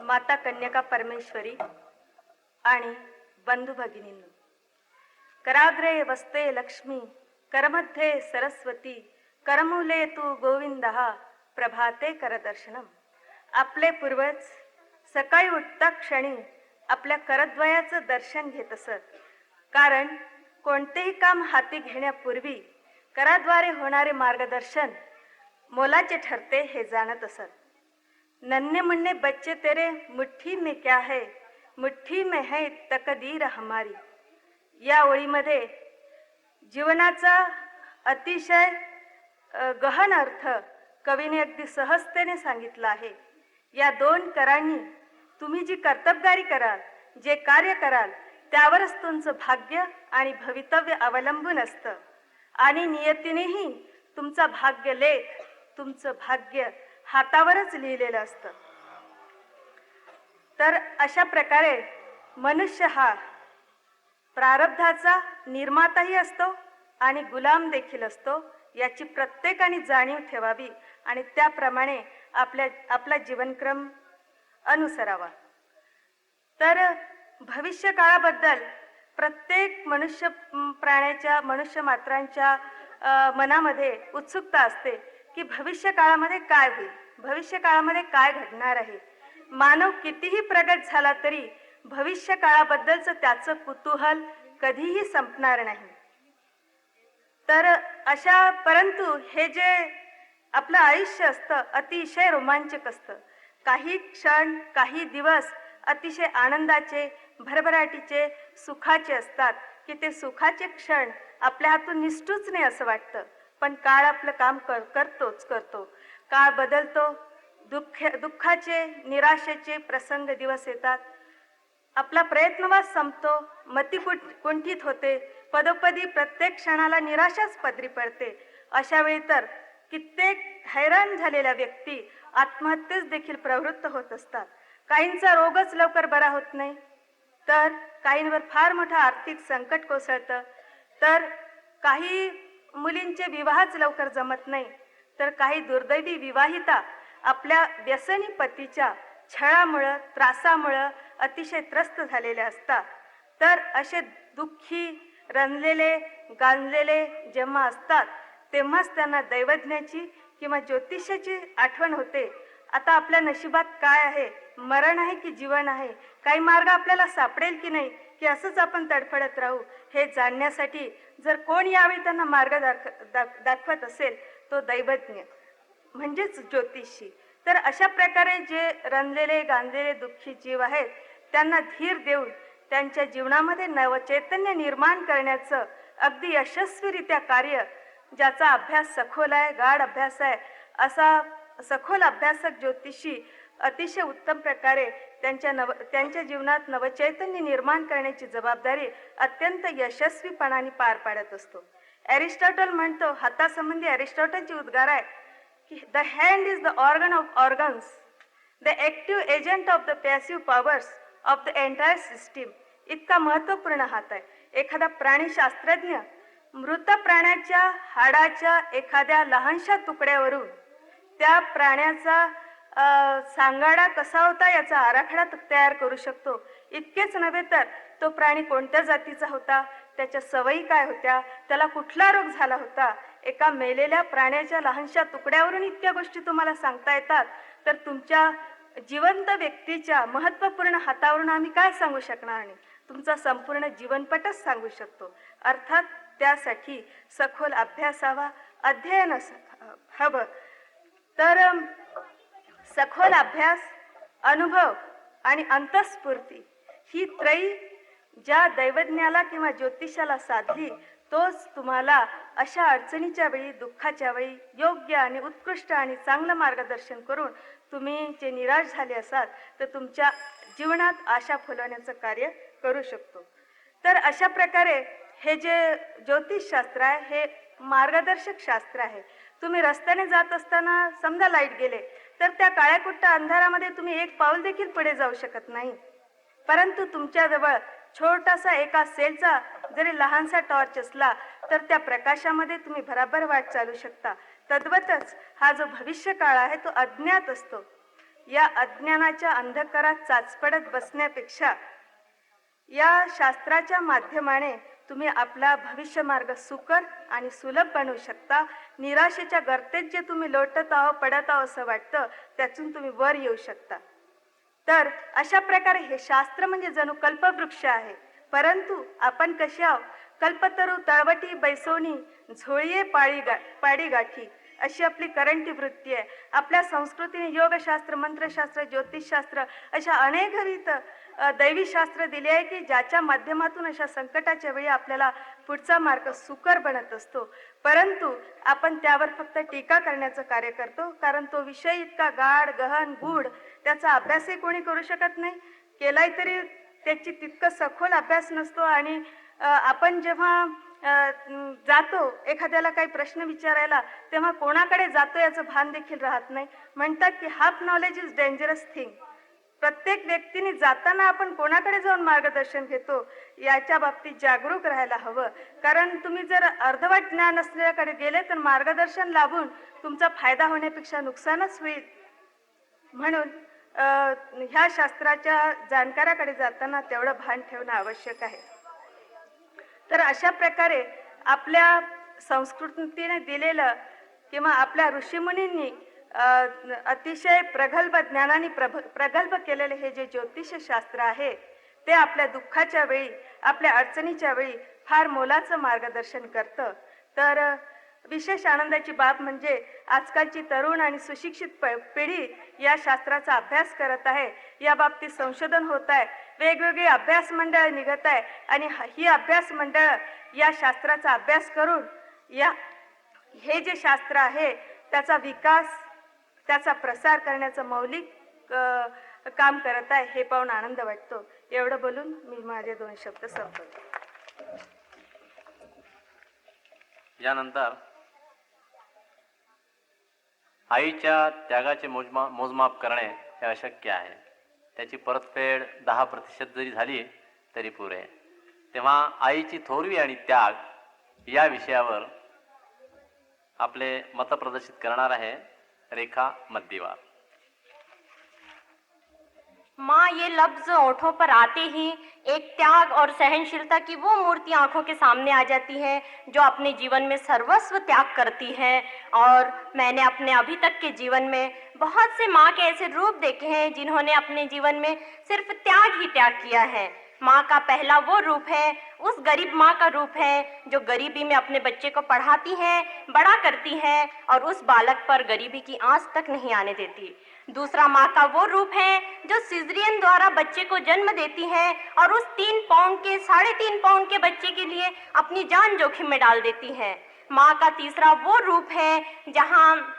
माता कन्यका परमेश्वरी आणि बंधू भगिनींनो, कराग्रे वस्ते लक्ष्मी, करमध्ये सरस्वती, करमूले तू गोविंदहा, प्रभाते करदर्शनम. आपले पूर्वज सकाळी उठता क्षणी आपल्या करद्वयाचं दर्शन घेत असत. कारण कोणतेही काम हाती घेण्यापूर्वी कराद्वारे होणारे मार्गदर्शन मोलाचे ठरते हे जाणत असत. नन्हे मुन्ने बच्चे तेरे मुट्ठी में क्या है, मुट्ठी में है तकदीर हमारी. या ओळीमध्ये जीवनाचा अतिशय गहन अर्थ कवीने अगदी सहजतेने सांगितला आहे. या दोन करांनी तुम्ही जी कर्तबगारी कराल, जे कार्य कराल, त्यावरच तुमचं भाग्य आणि भवितव्य अवलंबून असतं. आणि नियतीनेही तुमचा भाग्यलेख, तुमचं भाग्य हातावरच लिहिलेलं असतं. तर अशा प्रकारे मनुष्य हा प्रारब्धाचा निर्माताही असतो आणि गुलाम देखील असतो. याची प्रत्येकाने जाणीव ठेवावी आणि त्याप्रमाणे आपला जीवनक्रम अनुसरावा. तर भविष्य काळाबद्दल प्रत्येक मनुष्य प्राण्याच्या, मनुष्य मात्रांच्या मनामध्ये उत्सुकता असते की भविष्य काळामध्ये काय होईल, भविष्य काळामध्ये काय घडणार आहे. मानव कितीही प्रगत झाला तरी भविष्य काळाबद्दलचं त्याचं कुतूहल कधीही संपणार नाही. तर अशा परंतु हे जे आपलं आयुष्य असतं अतिशय रोमांचक असतं. काही क्षण, काही दिवस अतिशय आनंदाचे, भरभराटीचे, सुखाचे असतात की ते सुखाचे क्षण आपल्या हातून निसटूच नाही असं वाटतं. पण काळ आपलं काम करतो. काळ बदलतो. दुःखाचे, निराशेचे प्रसंग दिवस येतात. आपला प्रयत्नवाद संपतो. मती कुंठित होते. पदोपदी प्रत्येक क्षणाला निराशाच पदरी पडते. अशा वेळी तर कित्येक हैराण झालेल्या व्यक्ती आत्महत्येस देखील प्रवृत्त होत असतात. काहींचा रोगच लवकर बरा होत नाही, तर काहींवर फार मोठं आर्थिक संकट कोसळतं, तर काही मुलींचे विवाहच लवकर जमत नाही, तर काही दुर्दैवी विवाहिता आपल्या व्यसनी पतीच्या छळामुळं, त्रासामुळं अतिशय त्रस्त झालेले असतात. तर असे दुःखी, रंजलेले, गांजलेले जेव्हा असतात तेव्हाच त्यांना दैवज्ञाची किंवा ज्योतिषाची आठवण होते. आता आपल्या नशिबात काय आहे, मरण आहे की जीवन आहे, काही मार्ग आपल्याला सापडेल की नाही, की असंच आपण तडफडत राहू, हे जाणण्यासाठी जर कोण यावेळी त्यांना मार्ग दाखवत असेल तो दैवज्ञ. म्हणजेच ज्योतिषी. तर अशा प्रकारे जे रंजलेले गांजलेले दुःखी जीव आहेत त्यांना धीर देऊन त्यांच्या जीवनामध्ये नवचैतन्य निर्माण करण्याचं अगदी यशस्वीरित्या कार्य, ज्याचा अभ्यास सखोल आहे, गाढ अभ्यास आहे, असा सखोल अभ्यासक ज्योतिषी अतिशय उत्तम प्रकारे त्यांच्या जीवनात नवचैतन्य निर्माण करण्याची जबाबदारी अत्यंत यशस्वीपणाने पार पाडत असतो. एरिस्टॉटल म्हणतो, हातासंबंधी एरिस्टॉटलची उद्गार आहे की the hand is the organ of organs, the active agent of the passive powers of the entire system. इतका महत्त्वपूर्ण हात आहे. एखादा प्राणीशास्त्रज्ञ मृत प्राण्याच्या हाडाच्या एखाद्या लहानशा तुकड्यावरून त्या प्राण्याचा सांगाडा कसा होता याचा आराखडा तयार करू शकतो. इतकेच नव्हे तर तो प्राणी कोणत्या जातीचा होता, त्याच्या सवयी काय होत्या, त्याला कुठला रोग झाला होता, एका मेलेल्या प्राण्याच्या लहानशा तुकड्यावरून इतक्या गोष्टी तुम्हाला सांगता येतात. तर तुमच्या जिवंत व्यक्तीच्या महत्त्वपूर्ण हातावरून आम्ही काय सांगू शकणार नाही. तुमचा संपूर्ण जीवनपटच सांगू शकतो. अर्थात त्यासाठी सखोल अभ्यासावा, अध्ययन हवं. तर सखोल अभ्यास, अनुभव आणि अंतःस्फूर्ती ही त्रयी ज्या दैवज्ञाला किंवा ज्योतिषाला साधली, तोच तुम्हाला अशा अडचणीच्या वेळी, दुःखाच्या वेळी योग्य आणि उत्कृष्ट आणि चांगलं मार्गदर्शन करून तुम्ही जे निराश झाले असाल तर तुमच्या जीवनात आशा फुलवण्याचं कार्य करू शकतो. तर अशा प्रकारे हे जे ज्योतिषशास्त्र आहे हे मार्गदर्शक शास्त्र आहे. तुम्ही रस्त्याने जात असताना समजा लाईट गेले तर त्या काळ्याकुट्ट अंधारामध्ये तुम्ही एक पाऊल देखील पुढे जाऊ शकत नाही. परंतु तुमच्याजवळ छोटासा एका सेलचा जरी लहानसा टॉर्च असला तर त्या प्रकाशामध्ये तुम्ही भराभर वाट चालू शकता. तद्वतच हा जो भविष्य काळ आहे तो अज्ञात असतो. या अज्ञानाच्या अंधकारात चाचपडत बसण्यापेक्षा या शास्त्राच्या माध्यमाने तुम्ही आपला भविष्य मार्ग सुकर आणि सुलभ बनवू शकता. निराशेच्या गर्तेत जे तुम्ही लोटत आहो, पडत आहो असं वाटतं, त्यातून तुम्ही वर येऊ शकता. तर अशा प्रकारे हे शास्त्र म्हणजे जणू कल्पवृक्ष आहे. परंतु आपण कसे आहो, कल्पतरू तळवटी बैसोनी झोळीये पाडी गाठी, अशी आपली करंटी वृत्ती आहे. आपल्या संस्कृतीने योगशास्त्र, मंत्रशास्त्र, ज्योतिषशास्त्र अशा अनेकविध दैवी शास्त्र दिले आहे की ज्याच्या माध्यमातून अशा संकटाच्या वेळी आपल्याला पुढचा मार्ग सुकर बनत असतो. परंतु आपण त्यावर फक्त टीका करण्याचं कार्य करतो, कारण तो विषय इतका गाढ, गहन, गूढ, त्याचा अभ्यासही कोणी करू शकत नाही. केलाय तरी त्याची तितकं सखोल अभ्यास नसतो. आणि आपण जेव्हा जातो एखाद्याला काही प्रश्न विचारायला, तेव्हा कोणाकडे जातो याचं भान देखील राहत नाही. म्हणतात की half knowledge is dangerous thing. प्रत्येक व्यक्तीने जाताना आपण कोणाकडे जाऊन मार्गदर्शन घेतो याच्या बाबतीत जागरूक राहायला हवं. कारण तुम्ही जर अर्धवट ज्ञान असलेल्याकडे गेले तर मार्गदर्शन लाभून तुमचा फायदा होण्यापेक्षा नुकसानच होईल. म्हणून ह्या शास्त्राच्या जाणकाराकडे जाताना तेवढं भान ठेवणं आवश्यक आहे. तर अशा प्रकारे आपल्या संस्कृतीने दिलेलं किंवा आपल्या ऋषीमुनींनी अतिशय प्रगल्भ ज्ञानाने प्रगल्भ केलेले हे जे ज्योतिषशास्त्र आहे ते आपल्या दुःखाच्या वेळी, आपल्या अडचणीच्या वेळी फार मोलाचं मार्गदर्शन करतं. तर विशेष आनंदाची बाब म्हणजे आजकालची तरुण आणि सुशिक्षित पिढी या शास्त्राचा अभ्यास करत आहे. या बाबतीत संशोधन होत आहे, वेगवेगळी अभ्यास मंडळ निघत आहे आणि ही अभ्यास मंडळ या शास्त्राचा अभ्यास करून हे जे शास्त्र आहे त्याचा विकास, त्याचा प्रसार करण्याचं मौलिक काम करत आहे. हे पाहून आनंद वाटतो. एवढं बोलून मी माझे 2 शब्द संपवतो. यानंतर आईच्या त्यागाचे मोजमाप करणे हे अशक्य आहे. त्याची परतफेड 10% जरी झाली तरी पुरे. तेव्हा आईची थोरवी आणि त्याग या विषयावर आपले मत प्रदर्शित करणार आहे रेखा मद्दीवार. माँ, ये लफ्ज ओठों पर आते ही एक त्याग और सहनशीलता की वो मूर्ति आंखों के सामने आ जाती है जो अपने जीवन में सर्वस्व त्याग करती है. और मैंने अपने अभी तक के जीवन में बहुत से माँ के ऐसे रूप देखे हैं जिन्होंने अपने जीवन में सिर्फ त्याग ही त्याग किया है. माँ का पहला वो रूप है, उस गरीब माँ का रूप है जो गरीबी में अपने बच्चे को पढ़ाती है, बड़ा करती है और उस बालक पर गरीबी की आंच तक नहीं आने देती। दूसरा माँ का वो रूप है जो सिजरियन द्वारा बच्चे को जन्म देती है और उस 3 पाउंड के 3.5 पाउंड के बच्चे के लिए अपनी जान जोखिम में डाल देती है। माँ का तीसरा वो रूप है जहाँ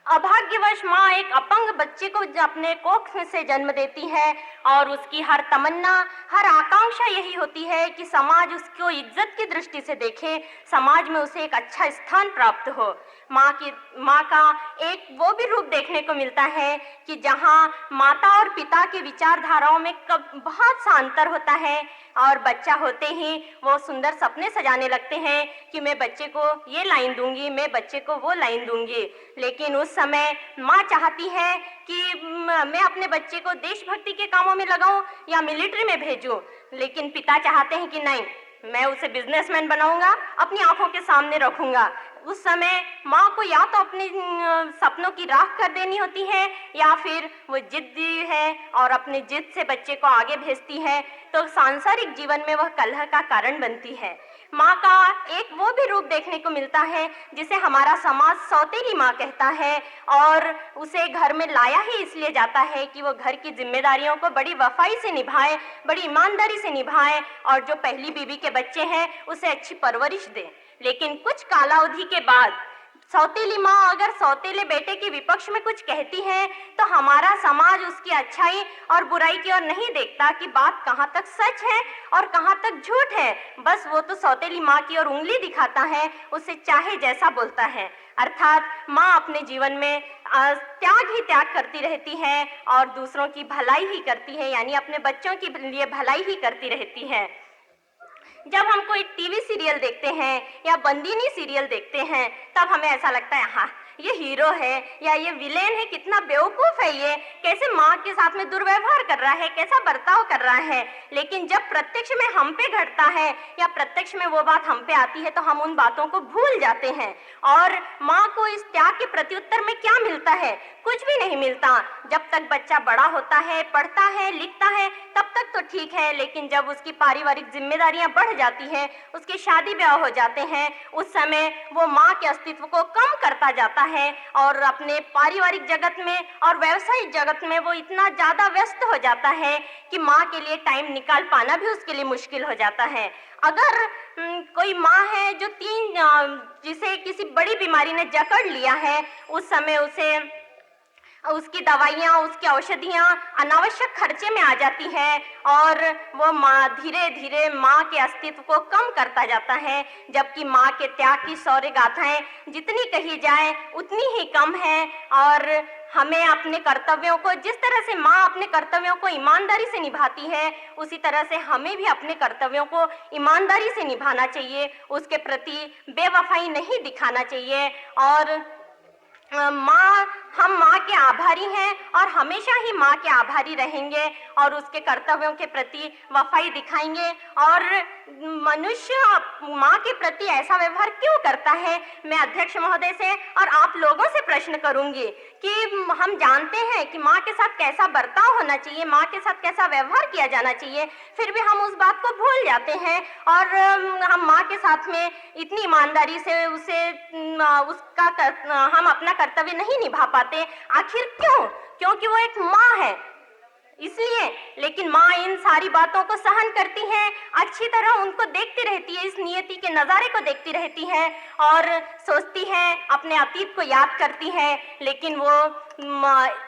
अभाग्यवश माँ एक अपंग बच्चे को अपने कोख से जन्म देती है और उसकी हर तमन्ना, हर आकांक्षा यही होती है कि समाज उसको इज्जत की दृष्टि से देखे, समाज में उसे एक अच्छा स्थान प्राप्त हो। माँ का एक वो भी रूप देखने को मिलता है कि जहाँ माता और पिता के विचारधाराओं में बहुत सा अंतर होता है और बच्चा होते ही वो सुंदर सपने सजाने लगते हैं कि मैं बच्चे को ये लाइन दूंगी, मैं बच्चे को वो लाइन दूंगी। लेकिन उस समय माँ चाहती है कि मैं अपने बच्चे को देशभक्ति के कामों में लगाऊं या मिलिट्री में भेजूं, लेकिन पिता चाहते हैं कि नहीं, मैं उसे बिजनेसमैन बनाऊंगा, अपनी आंखों के सामने रखूंगा। उस समय माँ को या तो अपने सपनों की राख कर देनी होती है या फिर वो जिद्दी है और अपने जिद से बच्चे को आगे भेजती है, तो सांसारिक जीवन में वह कलह का कारण बनती है। माँ का एक वो भी रूप देखने को मिलता है जिसे हमारा समाज सौतेली माँ कहता है और उसे घर में लाया ही इसलिए जाता है कि वो घर की जिम्मेदारियों को बड़ी वफाई से निभाए, बड़ी ईमानदारी से निभाए और जो पहली बीवी के बच्चे हैं उसे अच्छी परवरिश दे। लेकिन कुछ कालावधि के बाद सौतेली माँ अगर सौतेले बेटे के विपक्ष में कुछ कहती है तो हमारा समाज उसकी अच्छाई और बुराई की ओर नहीं देखता कि बात कहाँ तक सच है और कहाँ तक झूठ है। बस वो तो सौतेली माँ की ओर उंगली दिखाता है, उसे चाहे जैसा बोलता है। अर्थात माँ अपने जीवन में त्याग ही त्याग करती रहती है और दूसरों की भलाई ही करती है, यानी अपने बच्चों के लिए भलाई ही करती रहती है। जब हम कोई टीवी सीरियल देखते हैं या बंदिनी सीरियल देखते हैं तब हमें ऐसा लगता है हाँ ये हीरो है या ये विलेन है, कितना बेवकूफ है, ये कैसे माँ के साथ में दुर्व्यवहार कर रहा है, कैसा बर्ताव कर रहा है। लेकिन जब प्रत्यक्ष में हम पे घटता है या प्रत्यक्ष में वो बात हम पे आती है तो हम उन बातों को भूल जाते हैं और माँ को इस त्याग के प्रत्युत्तर में क्या मिलता है? कुछ भी नहीं मिलता। जब तक बच्चा बड़ा होता है, पढ़ता है, लिखता है तब तक तो ठीक है, लेकिन जब उसकी पारिवारिक जिम्मेदारियां बढ़ जाती हैं, उसके शादी ब्याह हो जाते हैं, उस समय वो माँ के अस्तित्व को कम करता जाता है और अपने पारिवारिक जगत में और व्यवसायिक जगत में वो इतना ज्यादा व्यस्त हो जाता है कि माँ के लिए टाइम निकाल पाना भी उसके लिए मुश्किल हो जाता है। अगर कोई माँ है जो जिसे किसी बड़ी बीमारी ने जकड़ लिया है, उस समय उसे उसकी दवाइयाँ, उसकी औषधियाँ अनावश्यक खर्चे में आ जाती है और वो माँ धीरे धीरे माँ के अस्तित्व को कम करता जाता है, जबकि माँ के त्याग की शौर्य गाथाएं जितनी कही जाए उतनी ही कम है। और हमें अपने कर्तव्यों को, जिस तरह से माँ अपने कर्तव्यों को ईमानदारी से निभाती है, उसी तरह से हमें भी अपने कर्तव्यों को ईमानदारी से निभाना चाहिए, उसके प्रति बेवफाई नहीं दिखाना चाहिए। और हम माँ के आभारी हैं और हमेशा ही माँ के आभारी रहेंगे और उसके कर्तव्यों के प्रति वफाई दिखाएंगे। और मनुष्य माँ के प्रति ऐसा व्यवहार क्यों करता है, मैं अध्यक्ष महोदय से और आप लोगों से प्रश्न करूंगी कि हम जानते हैं कि माँ के साथ कैसा बर्ताव होना चाहिए, माँ के साथ कैसा व्यवहार किया जाना चाहिए, फिर भी हम उस बात को भूल जाते हैं और हम माँ के साथ में इतनी ईमानदारी से हम अपना कर्तव्य नहीं निभा पाते। आखिर क्यों? क्योंकि वो एक माँ है इसलिए। लेकिन माँ इन सारी बातों को सहन करती है, अच्छी तरह उनको देखती रहती है, इस नियति के नज़ारे को देखती रहती है और सोचती है, अपने अतीत को याद करती है, लेकिन वो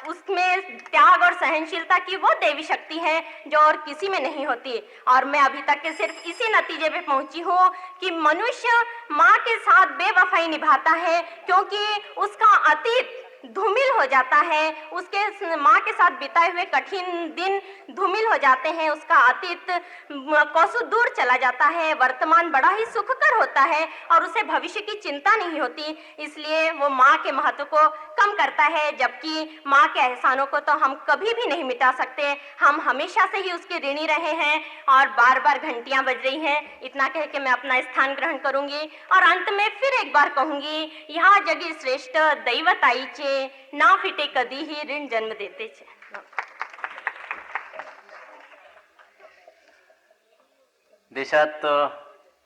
उसमें त्याग और सहनशीलता की वो देवी शक्ति है जो और किसी में नहीं होती। और मैं अभी तक के सिर्फ इसी नतीजे पे पहुंची हूँ कि मनुष्य माँ के साथ बेवफाई निभाता है क्योंकि उसका अतीत धूमिल हो जाता है, उसके माँ के साथ बिताए हुए कठिन दिन धूमिल हो जाते हैं, उसका अतीत कोसों दूर चला जाता है, वर्तमान बड़ा ही सुखकर होता है और उसे भविष्य की चिंता नहीं होती, इसलिए वो माँ के महत्व को कम करता है। जबकि माँ के एहसानों को तो हम कभी भी नहीं मिटा सकते, हम हमेशा से ही उसके ऋणी रहे हैं। और बार बार घंटियां बज रही हैं, इतना कह के मैं अपना स्थान ग्रहण करूंगी और अंत में फिर एक बार कहूंगी, यहाँ जगी श्रेष्ठ दैवत आईचे, ना फिटे कदी ही ऋण जन्म देते छे। देशात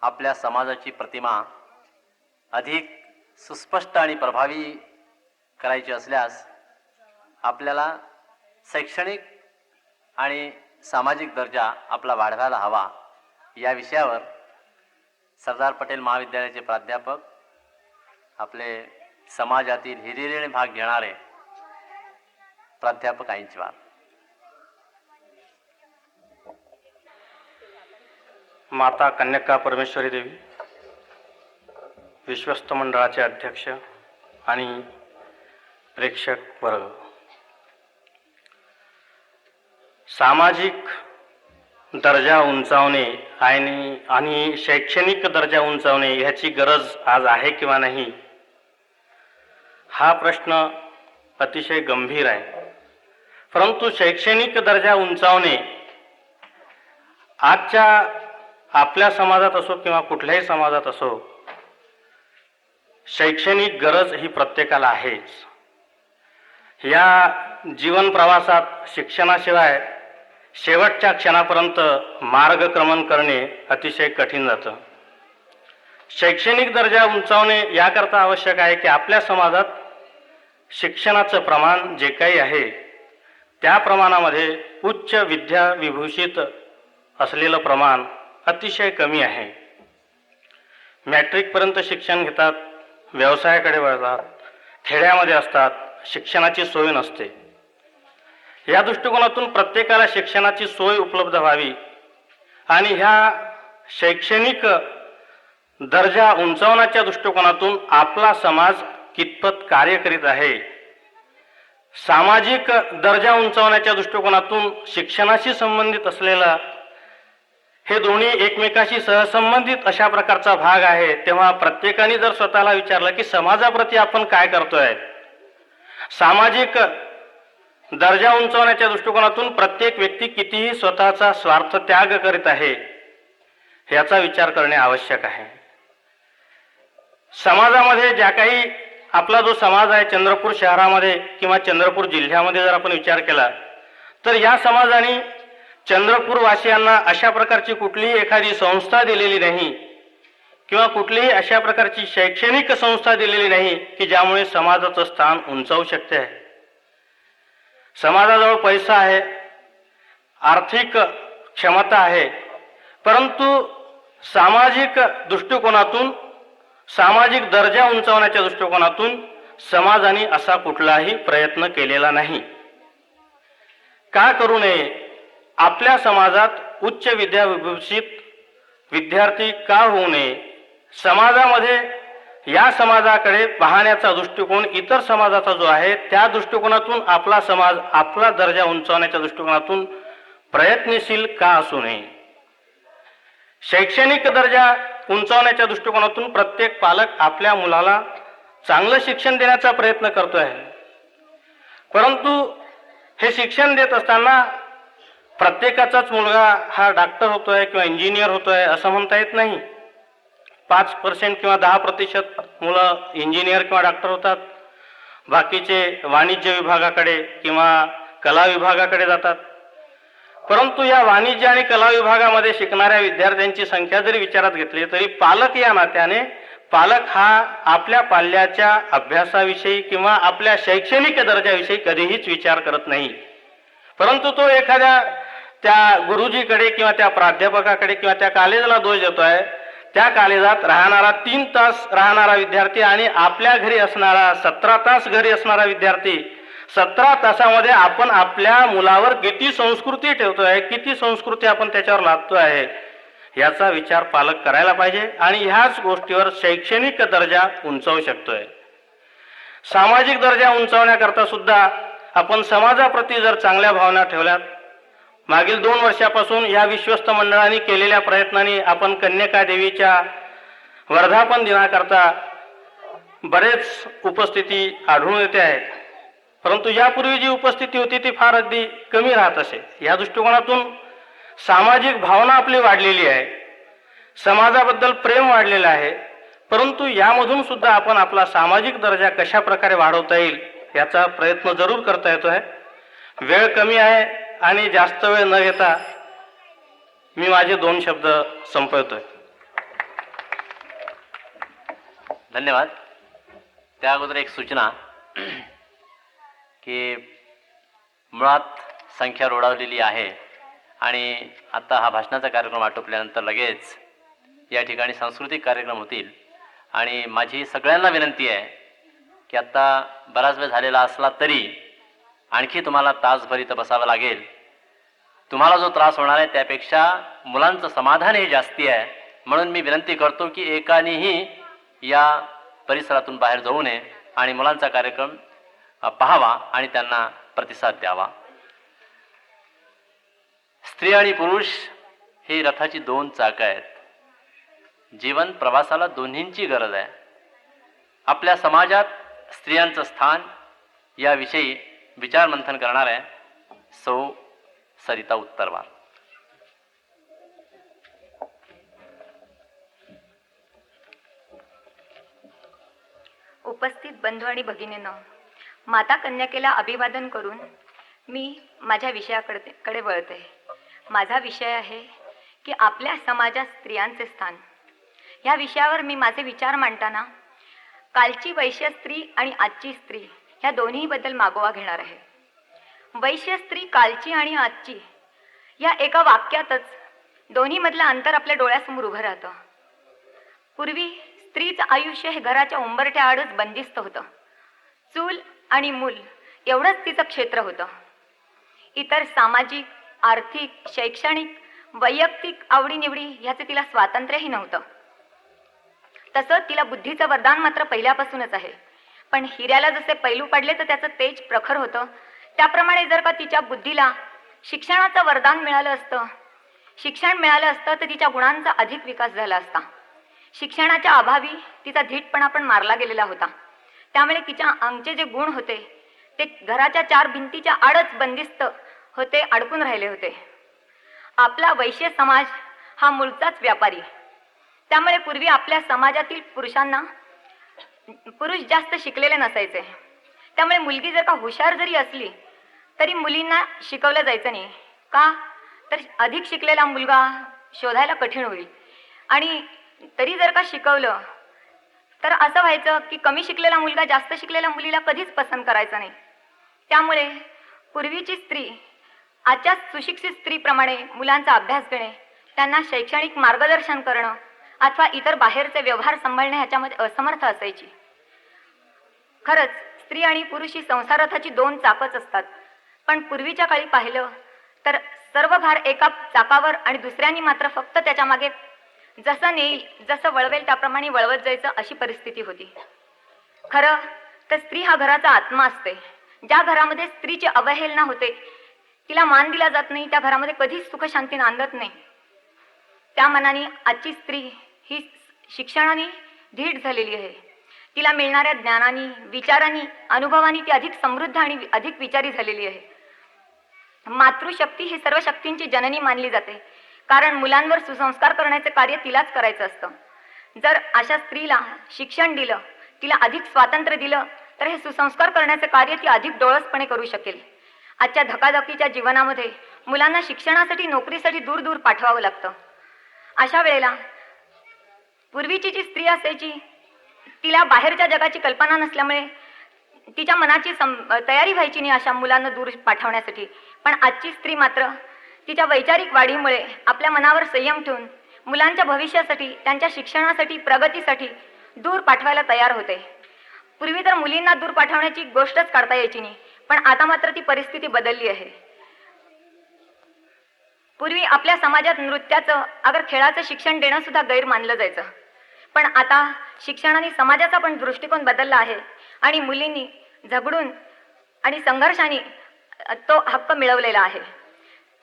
आपल्या समाजाची प्रतिमा अधिक सुस्पष्ट आणि प्रभावी करायची असल्यास आपल्याला शैक्षणिक आणि सामाजिक दर्जा आपला वाढवायला हवा, या विषयावर सरदार पटेल महाविद्यालयाचे प्राध्यापक, आपले समाजातील हिरिरीने भाग घेणारे प्राध्यापक ऐंचवार. माता कन्यका परमेश्वरी देवी, विश्वस्त मंडळाचे अध्यक्ष आणि प्रेक्षक वर्ग, सामाजिक दर्जा उंचावणे आणि शैक्षणिक दर्जा उंचावणे ह्याची गरज आज आहे किंवा नाही, हा प्रश्न अतिशय गंभीर आहे. परंतु शैक्षणिक दर्जा उंचावणे आजच्या आपल्या समाजात असो किंवा कुठल्याही समाजात असो, शैक्षणिक गरज ही प्रत्येकाला आहेच. या जीवन प्रवासात शिक्षणाशिवाय शेवटच्या क्षणापर्यंत मार्गक्रमण करणे अतिशय कठीण जातं. शैक्षणिक दर्जा उंचावणे याकरता आवश्यक आहे की आपल्या समाजात शिक्षणाचं प्रमाण जे काही आहे त्या प्रमाणामध्ये उच्च विद्या विभूषित असलेलं प्रमाण अतिशय कमी आहे. मॅट्रिकपर्यंत शिक्षण घेतात, व्यवसायाकडे वळतात, खेड्यामध्ये असतात, शिक्षणाची सोय नसते. या दृष्टिकोनातून प्रत्येकाला शिक्षणाची सोय उपलब्ध व्हावी आणि ह्या शैक्षणिक दर्जा उंचावण्याच्या दृष्टिकोनातून आपला समाज कितपत कार्य करीत आहे, सामाजिक दर्जा उंचावण्याच्या दृष्टिकोनातून शिक्षणाशी संबंधित असलेला हे दोन्ही एकमेकाशी सहसंबंधित अशा प्रकारचा भाग आहे. तेव्हा प्रत्येकाने जर स्वतःला विचारलं की समाजाप्रती आपण काय करतोय, सामाजिक दर्जा उंचावण्याच्या दृष्टिकोनातून प्रत्येक व्यक्ती कितीही स्वतःचा स्वार्थ त्याग करीत आहे याचा विचार करणे आवश्यक आहे. समाजामध्ये ज्या काही आपला जो समाज आहे चंद्रपूर शहरामध्ये किंवा चंद्रपूर जिल्ह्यामध्ये जर आपण विचार केला तर या समाजाने चंद्रपूर वासियांना अशा प्रकारची कुठलीही एखादी संस्था दिलेली नाही किंवा कुठलीही अशा प्रकारची शैक्षणिक संस्था दिलेली नाही की ज्यामुळे समाजाचं स्थान उंचावू शकते आहे. समाजाजवळ पैसा आहे, आर्थिक क्षमता आहे, परंतु सामाजिक दृष्टिकोनातून, सामाजिक दर्जा उंचावण्याच्या दृष्टिकोनातून समाजाने असा कुठलाही प्रयत्न केलेला नाही. का करू नये? आपल्या समाजात उच्च विद्याविभूषित विद्यार्थी का होऊ नये? समाजामध्ये या समाजाकडे पाहण्याचा दृष्टिकोन इतर समाजाचा जो आहे त्या दृष्टिकोनातून आपला समाज आपला दर्जा उंचावण्याच्या दृष्टिकोनातून प्रयत्नशील का असू नये? शैक्षणिक दर्जा उंचावण्याच्या दृष्टिकोनातून प्रत्येक पालक आपल्या मुलाला चांगलं शिक्षण देण्याचा प्रयत्न करतो आहे, परंतु हे शिक्षण देत असताना प्रत्येकाचाच मुलगा हा डॉक्टर होतोय किंवा इंजिनियर होतोय असं म्हणता येत नाही. 5% किंवा 10% मुलं इंजिनियर किंवा डॉक्टर होतात, बाकीचे वाणिज्य विभागाकडे किंवा कला विभागाकडे जातात. परंतु या वाणिज्य आणि कला विभागामध्ये शिकणाऱ्या विद्यार्थ्यांची संख्या जरी विचारात घेतली तरी पालक या नात्याने पालक हा आपल्या पाल्याच्या अभ्यासाविषयी किंवा आपल्या शैक्षणिक दर्जाविषयी कधीहीच विचार करत नाही, परंतु तो एखाद्या त्या गुरुजीकडे किंवा त्या प्राध्यापकाकडे किंवा त्या कॉलेजला दोष देतोय. त्या कॉलेजात राहणारा 3 तास राहणारा विद्यार्थी आणि आपल्या घरी असणारा 17 तास घरी असणारा विद्यार्थी, 17 तासामध्ये आपण आपल्या मुलावर किती संस्कृती ठेवतोय, किती संस्कृती आपण त्याच्यावर लादतो आहे याचा विचार पालक करायला पाहिजे आणि ह्याच गोष्टीवर शैक्षणिक दर्जा उंचावू शकतोय. सामाजिक दर्जा उंचावण्याकरता सुद्धा आपण समाजाप्रती जर चांगल्या भावना ठेवल्यात, मागील 2 वर्षापासून या विश्वस्त मंडळाने केलेल्या प्रयत्नांनी आपण कन्यका देवीच्या वर्धापन दिनाकरता बरेच उपस्थिती आढळून येते आहे, परंतु यापूर्वी जी उपस्थिती होती ती फार अगदी कमी राहत असे. या दृष्टिकोनातून सामाजिक भावना आपली वाढलेली आहे, समाजाबद्दल प्रेम वाढलेलं आहे, परंतु यामधून सुद्धा आपण आपला सामाजिक दर्जा कशा प्रकारे वाढवता येईल याचा प्रयत्न जरूर करता येतो आहे. वेळ कमी आहे आणि जास्त वेळ न घेता मी माझे 2 शब्द संपवतोय. धन्यवाद. त्या अगोदर एक सूचना की मुळात संख्या रोडावलेली आहे आणि आता हा भाषणाचा कार्यक्रम आटोपल्यानंतर लगेच या ठिकाणी सांस्कृतिक कार्यक्रम होतील आणि माझी सगळ्यांना विनंती आहे की आत्ता बराच वेळ झालेला असला तरी आणखी तुम्हाला तासभर इथं बसावं लागेल. तुम्हाला जो त्रास होणार आहे त्यापेक्षा मुलांचं समाधान हे जास्ती आहे, म्हणून मी विनंती करतो की एकानेही या परिसरातून बाहेर जाऊ नये आणि मुलांचा कार्यक्रम पाहावा आणि त्यांना प्रतिसाद द्यावा. स्त्री आणि पुरुष ही रथाची 2 चाकं आहेत. जीवन प्रवासाला दोन्हींची गरज आहे. आपल्या समाजात स्त्रियांचं स्थान याविषयी विचारमंथन करणार आहे सौ सरिता उत्तरवार. उपस्थित बंधू आणि भगिनींनो, माता कन्यकेला अभिवादन करून मी माझ्या विषयाकडे वळते. माझा विषय आहे की आपल्या समाजात स्त्रियांचे स्थान. या विषयावर मी माझे विचार मांडताना कालची वैश्य स्त्री आणि आजची स्त्री ह्या दोन्हीबद्दल मागोवा घेणार आहे. वैश्य स्त्री कालची आणि आजची या एका वाक्यातच दोन्हीमधलं अंतर आपल्या डोळ्यासमोर उभं राहतं. पूर्वी स्त्रीचं आयुष्य हे घराच्या उंबरठ्या आडच बंदिस्त होतं. चूल आणि मूल एवढंच तिचं क्षेत्र होतं. इतर सामाजिक, आर्थिक, शैक्षणिक, वैयक्तिक आवडीनिवडी ह्याचे तिला स्वातंत्र्यही नव्हतं. तसं तिला बुद्धीचं वरदान मात्र पहिल्यापासूनच आहे. पण हिऱ्याला जसे पैलू पडले तर त्याचं तेज प्रखर होतं, त्याप्रमाणे जर का तिच्या बुद्धीला शिक्षणाचं वरदान मिळालं असतं, शिक्षण मिळालं असतं तर तिच्या गुणांचा अधिक विकास झाला असता. शिक्षणाच्या अभावी तिचा धीटपणा पण मारला गेलेला होता. त्यामुळे तिच्या अंगचे जे गुण होते ते घराच्या 4 भिंतीच्या आडच बंदिस्त होते, अडकून राहिले होते. आपला वैश्य समाज हा मूळचाच व्यापारी. त्यामुळे पूर्वी आपल्या समाजातील पुरुष जास्त शिकलेले नसायचे. त्यामुळे मुलगी जर का हुशार जरी असली तरी मुलींना शिकवलं जायचं नाही. का तर अधिक शिकलेला मुलगा शोधायला कठीण होईल. आणि तरी जर का शिकवलं तर असं व्हायचं की कमी शिकलेला मुलगा जास्त शिकलेल्या मुलीला कधीच पसंत करायचा नाही. त्यामुळे पूर्वीची स्त्री आजच्या सुशिक्षित स्त्रीप्रमाणे मुलांचा अभ्यास घेणे, त्यांना शैक्षणिक मार्गदर्शन करणं अथवा इतर बाहेरचे व्यवहार सांभाळणे ह्याच्यामध्ये असमर्थ असायची. खरंच स्त्री आणि पुरुष ही संसारथाची 2 चाकच असतात. पण पूर्वीच्या काळी पाहिलं तर सर्व भार एका चाकावर आणि दुसऱ्यांनी मात्र फक्त त्याच्या मागे जसं नेईल, जसं वळवेल त्याप्रमाणे वळवत जायचं अशी परिस्थिती होती. खरं तर स्त्री हा घराचा आत्मा असते. ज्या घरामध्ये स्त्रीची अवहेलना होते, तिला मान दिला जात नाही, त्या घरामध्ये कधीच सुख शांती नांदत नाही. त्या मनाने आजची स्त्री ही शिक्षणाने धीट झालेली आहे. तिला मिळणाऱ्या ज्ञानाने, विचारांनी, अनुभवांनी ती अधिक समृद्ध आणि अधिक विचारी झालेली आहे. मातृशक्ती ही सर्व शक्तींची जननी मानली जाते, कारण मुलांवर सुसंस्कार करण्याचे कार्य तिलाच करायचं असतं. जर अशा स्त्रीला शिक्षण दिलं, तिला अधिक स्वातंत्र्य दिलं तर हे सुसंस्कार करण्याचे कार्य ती अधिक डोळसपणे करू शकेल. आजच्या धकाधकीच्या जीवनामध्ये मुलांना शिक्षणासाठी, नोकरीसाठी दूर दूर पाठवावं लागतं. अशा वेळेला पूर्वीची जी स्त्री असायची तिला बाहेरच्या जगाची कल्पना नसल्यामुळे तिच्या मनाची तयारी व्हायची नाही अशा मुलांना दूर पाठवण्यासाठी. पण आजची स्त्री मात्र तिच्या वैचारिक वाढीमुळे आपल्या मनावर संयम ठेवून मुलांच्या भविष्यासाठी, त्यांच्या शिक्षणासाठी, प्रगतीसाठी दूर पाठवायला तयार होते. पूर्वी तर मुलींना दूर पाठवण्याची गोष्टच काढता यायची नाही, पण आता मात्र ती परिस्थिती बदलली आहे. पूर्वी आपल्या समाजात नृत्याचं, अगर खेळाचं शिक्षण देणं सुद्धा गैर मानलं जायचं. पण आता शिक्षणाने समाजाचा पण दृष्टिकोन बदलला आहे आणि मुलींनी झगडून आणि संघर्षाने तो हक्क मिळवलेला आहे.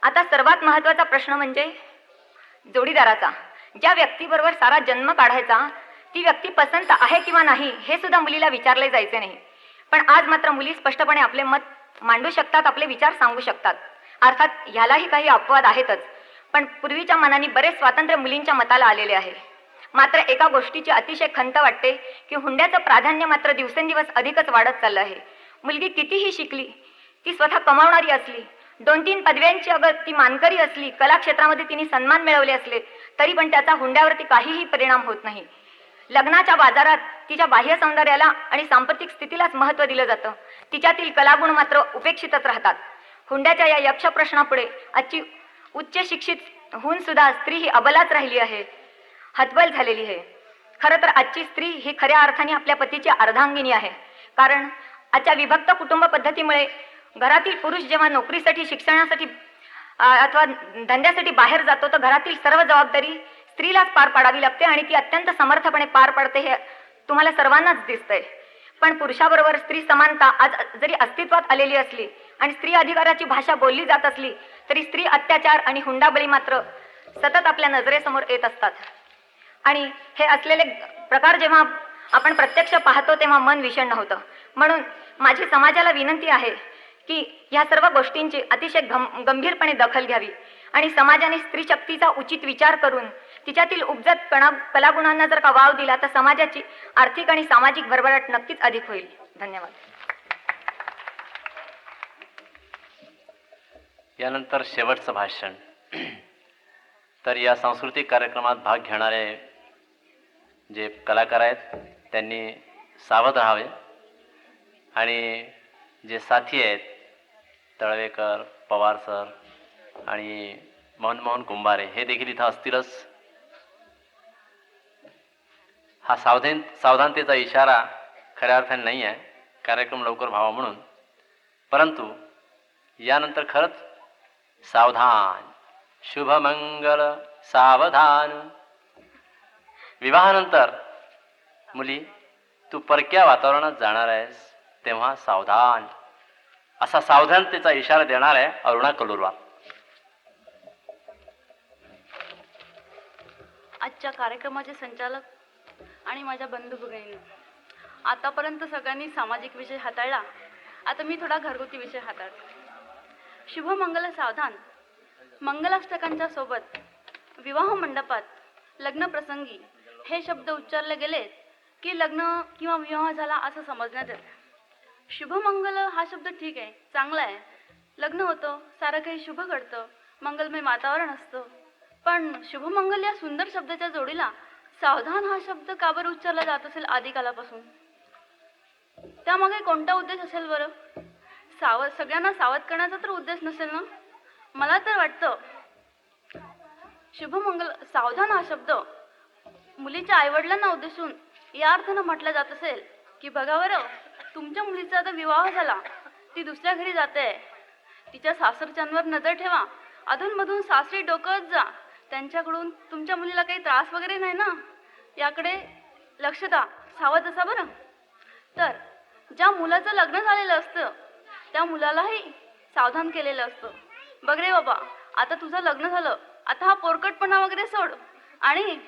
आता सर्वात महत्त्वाचा प्रश्न म्हणजे जोडीदाराचा. ज्या व्यक्तीबरोबर सारा जन्म काढायचा ती व्यक्ती पसंत आहे किंवा नाही हे सुद्धा मुलीला विचारले जायचे नाही. पण आज मात्र मुली स्पष्टपणे आपले मत मांडू शकतात, आपले विचार सांगू शकतात. अर्थात ह्यालाही काही अपवाद आहेतच, पण पूर्वीच्या मनाने बरेच स्वातंत्र्य मुलींच्या मताला आलेले आहे. मात्र एका गोष्टीची अतिशय खंत वाटते की हुंड्याचं प्राधान्य मात्र दिवसेंदिवस अधिकच वाढत चाललं आहे. मुलगी कितीही शिकली, ती स्वतः कमावणारी असली, 2-3 पदव्यांची अगर ती मानकरी असली, कला क्षेत्रामध्ये तिने सन्मान मिळवले असले, तरी पण त्याचा हुंड्यावरती काहीही परिणाम होत नाही. लग्नाच्या बाजारात तिच्या बाह्य सौंदर्याला आणि सांपत्तिक स्थितीलाच महत्त्व दिलं जातं. तिच्यातील कलागुण मात्र उपेक्षितच राहतात. हुंड्याच्या या यक्ष प्रश्नापुढे आजची उच्च शिक्षित होऊन सुद्धा स्त्री ही अबलाच राहिली आहे, हतबल झालेली आहे. खरं तर आजची स्त्री ही खऱ्या अर्थाने आपल्या पतीची अर्धांगिनी आहे. कारण आजच्या विभक्त कुटुंब पद्धतीमुळे घरातील पुरुष जेव्हा नोकरीसाठी, शिक्षणासाठी अथवा धंद्यासाठी बाहेर जातो, तर घरातील सर्व जबाबदारी स्त्रीलाच पार पाडावी लागते आणि ती अत्यंत समर्थपणे पार पाडते, हे तुम्हाला सर्वांनाच दिसतंय. पण पुरुषाबरोबर स्त्री समानता आज जरी अस्तित्वात आलेली असली आणि स्त्री अधिकाराची भाषा बोलली जात असली, तरी स्त्री अत्याचार आणि हुंडाबळी मात्र सतत आपल्या नजरेसमोर येत असतात. आणि हे असलेले प्रकार जेव्हा आपण प्रत्यक्ष पाहतो तेव्हा मन विषण्ण होतं. म्हणून माझी समाजाला विनंती आहे की ह्या सर्व गोष्टींची अतिशय गंभीरपणे दखल घ्यावी आणि समाजाने स्त्री शक्तीचा उचित विचार करून तिच्यातील उपजत कलागुणांना जर का वाव दिला, तर समाजाची आर्थिक आणि सामाजिक भरभराट नक्कीच अधिक होईल. धन्यवाद. यानंतर शेवटचं भाषण. तर या सांस्कृतिक कार्यक्रमात भाग घेणारे जे कलाकार आहेत त्यांनी सावध राहावे आणि जे साथी आहेत तळवेकर, पवार सर आणि मोहन कुंभारे हे देखील इथं असतीलच. हा सावधानतेचा इशारा खऱ्या अर्थाने नाही आहे कार्यक्रम लवकर व्हावा म्हणून, परंतु यानंतर खरंच सावधान, शुभमंगल सावधान. विवाहानंतर मुली तू परक्या वातावरणात जाणार आहेस तेव्हा सावधान, असा सावधानतेचा इशारा देणार आहे अरुणा कलुरवार. आजच्या कार्यक्रमाचे संचालक आणि माझ्या बंधू भगिनींनो, आतापर्यंत सगळ्यांनी सामाजिक विषय हाताळला, आता मी थोडा घरगुती विषय हाताळते. शुभमंगल सावधान. मंगलाष्टकांच्या सोबत विवाह मंडपात लग्नप्रसंगी हे शब्द उच्चारले गेलेत की लग्न किंवा विवाह झाला असं समजण्यात येतं. शुभमंगल हा शब्द ठीक आहे, चांगला आहे, लग्न होतं, सारं काही शुभ घडतं, मंगलमय वातावरण असतं. पण शुभमंगल या सुंदर शब्दाच्या जोडीला सावधान हा शब्द का बरं उच्चारला जात असेल आदिकालापासून? त्यामागे कोणता उद्देश असेल बरं? सगळ्यांना सावध करण्याचा तर उद्देश नसेल ना? मला तर वाटतं शुभमंगल सावधान हा शब्द मुलीच्या आईवडिलांना उद्देशून या अर्थानं म्हटलं जात असेल की बघा बरं, तुमच्या मुलीचा आता विवाह झाला, ती दुसऱ्या घरी जाते, तिच्या सासरच्यांवर नजर ठेवा, अधूनमधून सासरी डोकत जा, त्यांच्याकडून तुमच्या मुलीला काही त्रास वगैरे नाही ना, याकडे लक्ष द्या, सावध असा बरं. तर ज्या मुलाचं लग्न झालेलं असतं त्या मुलालाही सावधान केलेलं असतं. बघ रे बाबा, आता तुझं लग्न झालं, आता हा पोरकटपणा वगैरे सोड आणि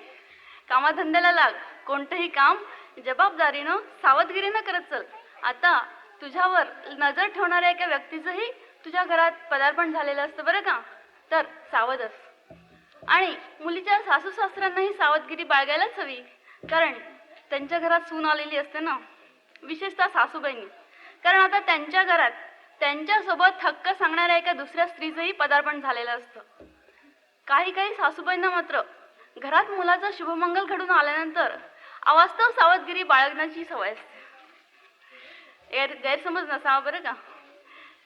कामाधंद्याला लाग, कोणतंही काम जबाबदारीनं सावधगिरीनं करत चल. आता तुझ्यावर नजर ठेवणाऱ्या एका व्यक्तीचंही तुझ्या घरात पदार्पण झालेलं असतं बरं का, तर सावध अस. आणि मुलीच्या सासू सासऱ्यांनाही सावधगिरी बाळगायलाच हवी, कारण त्यांच्या घरात सून आलेली असते ना, विशेषतः सासूबाईंनी. कारण आता त्यांच्या घरात त्यांच्यासोबत हक्क सांगणाऱ्या एका दुसऱ्या स्त्रीचंही पदार्पण झालेलं असतं. काही सासूबाईंना मात्र घरात मुलाचं शुभमंगल घडून आल्यानंतर अवास्तव सावधगिरी बाळगण्याची सवय असते. गैरसमज नसावा बरं का.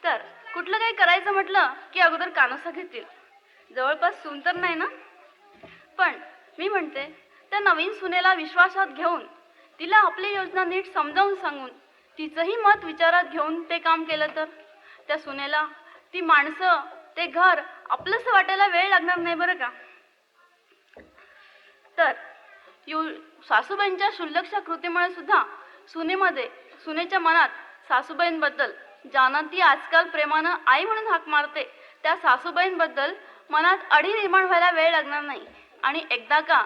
तर कुठलं काही करायचं म्हटलं की अगोदर कानोसा घेतील. जवळपास सून तर नाही ना, पण मी म्हणते त्या नवीन सुनेला विश्वासात घेऊन तिला आपली योजना नीट समजावून सांगून तिचंही मत विचारात घेऊन ते काम केलं तर त्या सुनेला ती माणसं, ते घर आपलंसं वाटायला वेळ लागणार नाही बरं का. तर सासूबाईंच्या क्षुल्लक कृतीमुळे सुद्धा सुनेच्या मनात सासूबाईंबद्दल, ज्यांना ती आजकाल प्रेमानं आई म्हणून हाक मारते, त्या सासूबाईंबद्दल मनात अढी निर्माण व्हायला वेळ लागणार नाही. आणि एकदा का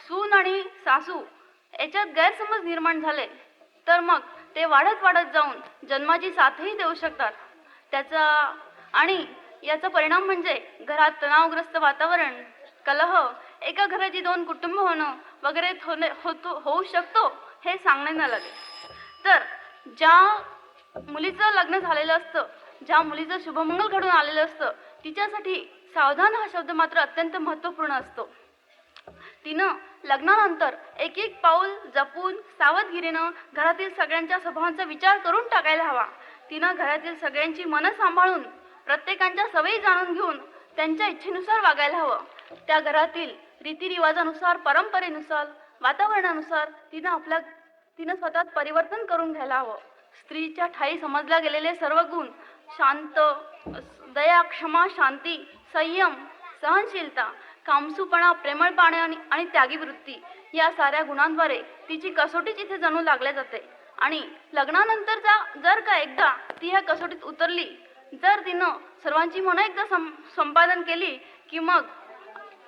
सून आणि सासू याच्यात गैरसमज निर्माण झाले तर मग ते वाढत जाऊन जन्माची साथही देऊ शकतात. याचा परिणाम म्हणजे घरात तणावग्रस्त वातावरण, कलह, एका घराची 2 कुटुंब होणं वगैरे होऊ शकतो हे सांगणे न लागेल. तर ज्या मुलीचं लग्न झालेलं असतं ज्या मुलीचं शुभमंगल घडून आलेलं असतं तिच्यासाठी सावधान हा शब्द मात्र अत्यंत महत्त्वपूर्ण असतो. तिनं लग्नानंतर एक एक पाऊल जपून सावधगिरीनं घरातील सगळ्यांच्या स्वभावांचा विचार करून टाकायला हवा. तिनं घरातील सगळ्यांची मनं सांभाळून प्रत्येकांच्या सवयी जाणून घेऊन त्यांच्या इच्छेनुसार वागायला हवं. त्या घरातील रीतिरिवाजानुसार, परंपरेनुसार, वातावरणानुसार तिनं स्वतःत परिवर्तन करून घ्यायला हवं. स्त्रीच्या ठायी समजल्या गेलेले सर्व गुण शांत, दया, क्षमा, शांती, संयम, सहनशीलता, कामसूपणा, प्रेमळपणा आणि त्यागी वृत्ती या साऱ्या गुणांद्वारे तिची कसोटीच इथे जणू लागल्या जाते. आणि लग्नानंतरचा जर का एकदा ती ह्या कसोटीत उतरली, जर तिनं सर्वांची मनं एकदा संपादन केली की मग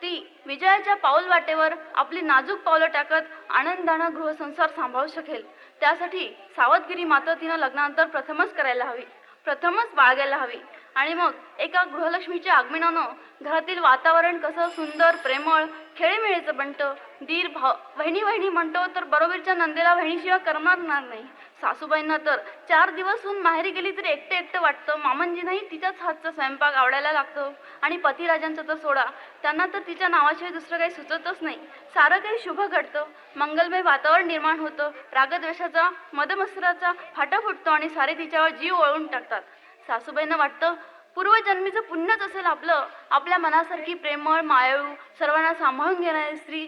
ती विजयाच्या पाऊल वाटेवर आपली नाजूक पावलं टाकत आनंदानं गृहसंसार सांभाळू शकेल. त्यासाठी सावधगिरी मात्र तिनं लग्नानंतर प्रथमच करायला हवी, प्रथमच बाळगायला हवी. आणि मग एका गृहलक्ष्मीच्या आगमनानं घरातील वातावरण कसं सुंदर, प्रेमळ, खेळीमेळीचं बनतं. दीर भाव वहिनी वहिनी म्हणतो तर बरोबरच्या नंदेला वहिनीशिवाय करणार नाही. सासूबाईंना तर 4 दिवसहून माहेरी गेली तरी एकटं एकटं वाटतं. मामंजींनाही तिच्याच हातचा स्वयंपाक आवडायला लागतो. आणि पतिराजांचा तर सोडा, त्यांना तर तिच्या नावाशिवाय दुसरं काही सुचतच नाही. सारं काही शुभ घडतं, मंगलमय वातावरण निर्माण होतं. रागद्वेषाचा, मदमत्सराचा फाटा फुटतो आणि सारे तिच्यावर जीव वळवून टाकतात. सासूबाईंना वाटतं पूर्वजन्मीचं पुण्यच असेल आपल्या मनासारखी प्रेमळ, मायाळू, सर्वांना सांभाळून घेणारी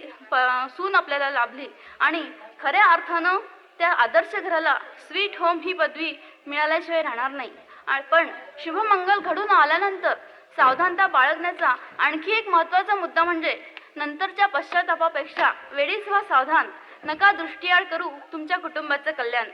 सून आपल्याला लाभली. आणि खऱ्या अर्थानं त्या आदर्श घराला स्वीट होम ही पदवी मिळाल्याशिवाय राहणार नाही. पण शुभमंगल घडून आल्यानंतर सावधानता बाळगण्याचा आणखी एक महत्त्वाचा मुद्दा म्हणजे नंतरच्या पश्चातापापेक्षा वेळीच व्हा सावधान, नका दृष्टीआड करू तुमच्या कुटुंबाचं कल्याण.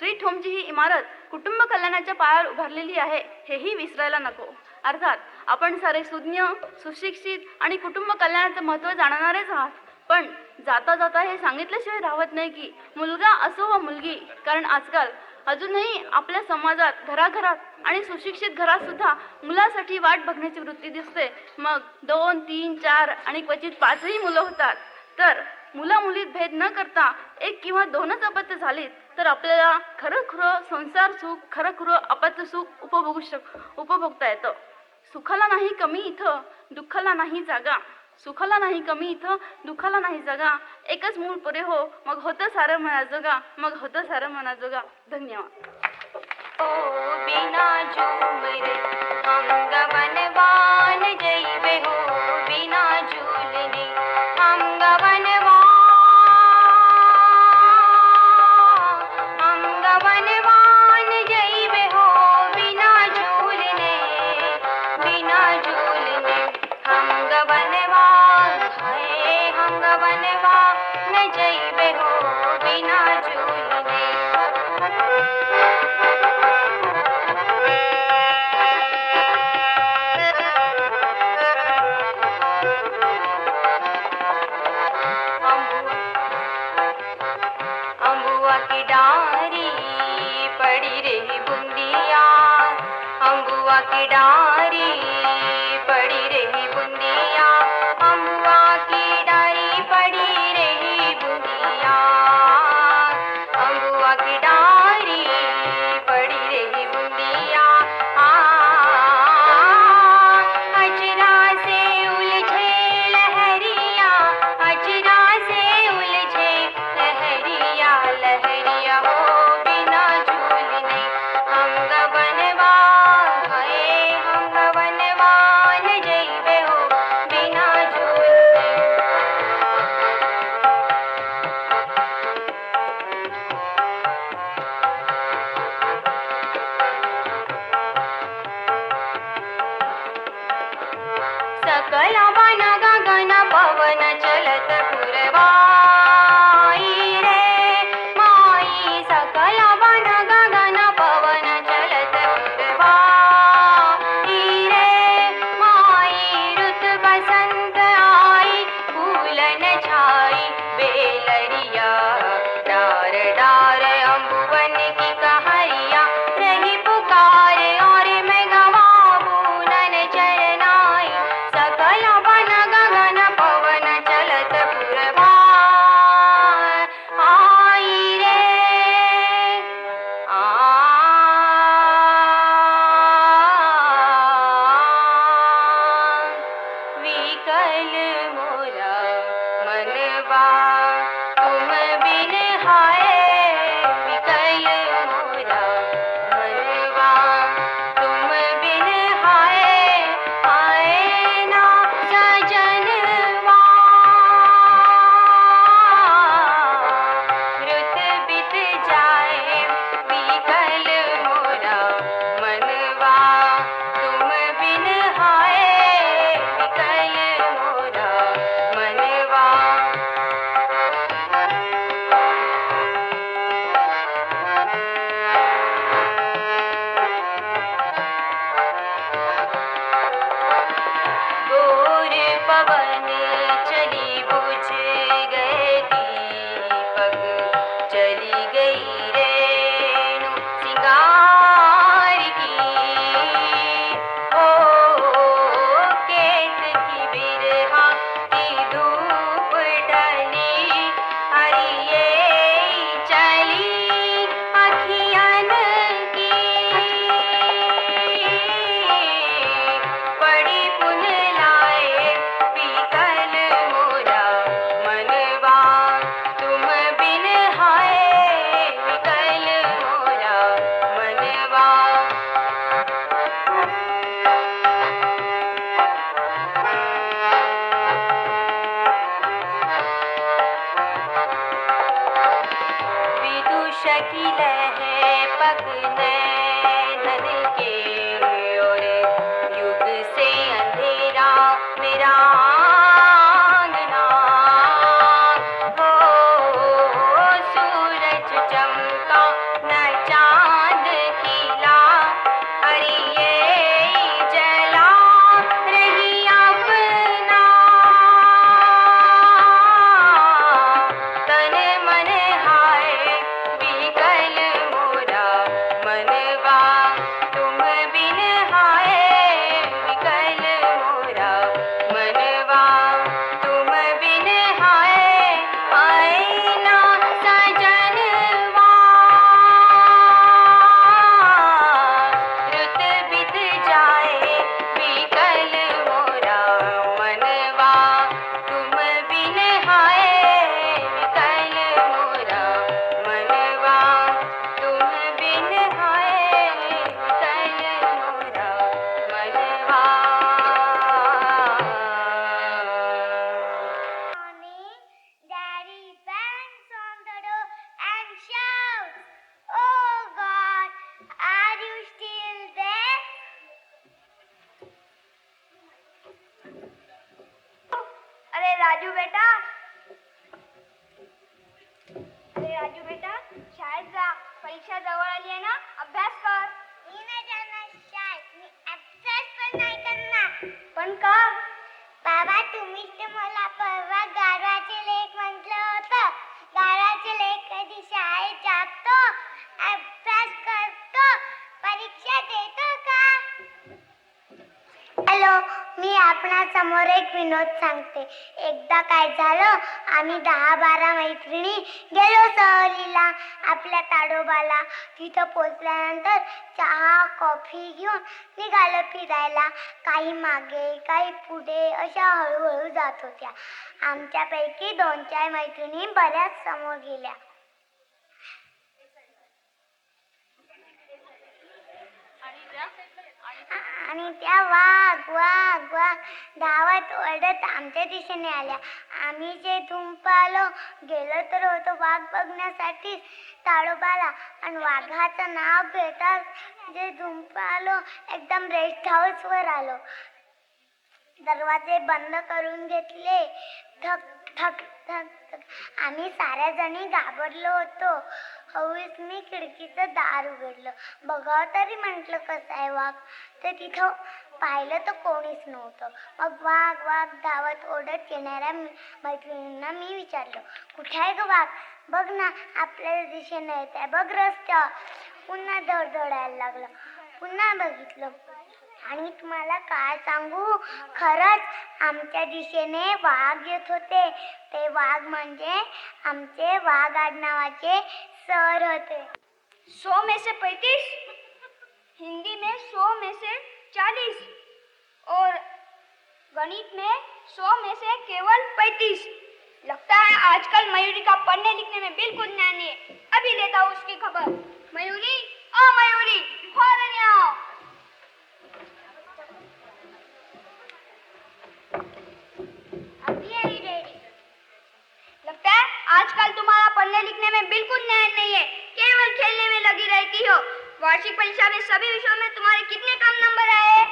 स्वीट होमची ही इमारत कुटुंब कल्याणाच्या पायावर उभारलेली आहे हेही विसरायला नको. अर्थात आपण सारे सुज्ञ, सुशिक्षित आणि कुटुंब कल्याणाचं महत्त्व जाणणारेच आहात. पण जाता जाता हे सांगितल्याशिवाय राहत नाही की मुलगा असो वा मुलगी, कारण आजकाल अजूनही आपल्या समाजात घराघरात आणि सुशिक्षित घरात सुद्धा मुलासाठी वाट बघण्याची वृत्ती दिसते. मग 2, 3, 4 आणि क्वचित 5ही मुलं होतात. तर मुला मुलीत भेद न करता 1 किंवा 2च अपत्य झालीत तर आपल्याला खरं संसार सुख, खरं अपत्य सुख उपभोगता येतं. सुखाला नाही कमी इथं, दुःखाला नाही जागा. सुखाला नाही कमी इथं, दुःखाला नाही जागा. एकच मूळ पुरे हो, मग होतं सारं मना जोगा, मग होतं सारं मना जोगा. धन्यवाद. ओ बिना झूमरे हम गगनवान जइबे हो, बिना झूलने हम गगनवान जइबे हो, बिना झूलने हम गगनवान है, हम गगनवान जइबे हो, बिना झूलने. अम्बुआ की डारी पड़ी रही बुंदिया, अम्बुआ की डारी पड़ी रही बुंदिया, अम्बुआ की डारी पड़ी रही बुंदिया, अम्बुआ की डारी पड़ी रही बुंदिया. अजरा से उलझे लहरिया, अजरा से उलझे लहरिया, लहरिया हो बिना झूलने हम गगनवा है, हम गगनवा मनवा तुम बिन हाय विकल मोरा मनवा तुम बिन हाय आए ना सजनवा रुत बित जाए विकल मोरा मनवा तुम बिन हाय विकल मोरा मनवा गोर पवन चली बुझ गए दीपक चली गई रेणु सिंगार की ओ केत की बिरहा की धूप ढली हरिये चली अखियन की पड़ी पुन लाए विकल मोरा मनवा तुम बिन हाय विकल मोरा मनवा विदुष की लहर पकने नन के और युग से अंधेरा मेरा आंगना हो सूरज चमका न चांद खिला हरिये जला रही अपना तन मन हाय विकल मोरा मनवा तुम बिन हाय विकल मोरा मनवा तुम बिन हाय आए ना सजनवा रुत बित जाए विकल मोरा मनवा तुम बिन हाय विकल मोरा मनवा तुम बिन हाय विकल मोरा मनवा Daddy bangs on the door and shouts, "Oh God, are you still there?" अरे राजू बेटा शाळेत जा, परीक्षा जवळ आली आहे ना, अभ्यास कर. मी नाही जाणार शाळेत, मी अभ्यास पण नाही करणार. पण का? बाबा तुम्हीच तर मला परवा गाढवाचे लेख म्हटलं होतं. गाढवाचे लेख कधी शाळेत जातो, अभ्यास करतो, परीक्षा देतो का? हॅलो, मी आपणासमोर एक विनोद सांगते. एकदा काय झालं, आम्ही 10-12 मैत्रिणी गेलो सहलीला आपल्या ताडोबाला. तिथं पोचल्यानंतर चहा कॉफी घेऊन निघालो फिरायला. काही मागे काही पुढे अशा हळूहळू जात होत्या. आमच्यापैकी 2-4 मैत्रिणी बऱ्याच समोर गेल्या. आणि त्या वाघ वाघ वाघ धावत ओरडत आमच्या दिशेने आल्या. आम्ही जे धुंपालो गेलो तर होतो वाघ बघण्यासाठी ताडोबाला, आणि वाघाचं नाव घेताच जे धुंपालो एकदम रेस्ट हाऊसवर आलो. दरवाजे बंद करून घेतले. धक धक धक धक. आम्ही साऱ्या जणी घाबरलो होतो. हळूच मी खिडकीचं दार उघडलं. बघावं तरी म्हटलं कसं आहे वाघ, तर तिथं पाहिलं तर कोणीच नव्हतं. मग वाघ वाघ धावत ओढत येणाऱ्या मैत्रिणींना मी विचारलं, कुठे आहे ग वाघ? बघ ना आपल्या दिशेने येत आहे, बघ रस्त्यावर. पुन्हा धडधडायला लागलं. पुन्हा बघितलं आणि तुम्हाला काय सांगू, खरंच आमच्या दिशेने वाघ येत होते. ते वाघ म्हणजे आमचे वाघ आडनावाचे सर होते. 100 में से 35, हिंदी में 100 में से 40 और गणित में 100 में से केवल 35. लगता है आजकल मयूरी का पढ़ने लिखने में बिल्कुल ध्यान नहीं है। अभी लेता हूँ उसकी खबर। मयूरी, ओ मयूरी, फौरन यहाँ आओ। अभी आई डैडी। लगता है आजकल तुम्हारा पढ़ने लिखने में बिल्कुल ध्यान नहीं है, केवल खेलने में लगी रहती हो। वार्षिक परीक्षा में सभी विषयों में तुम्हारे कितने कम नंबर आए?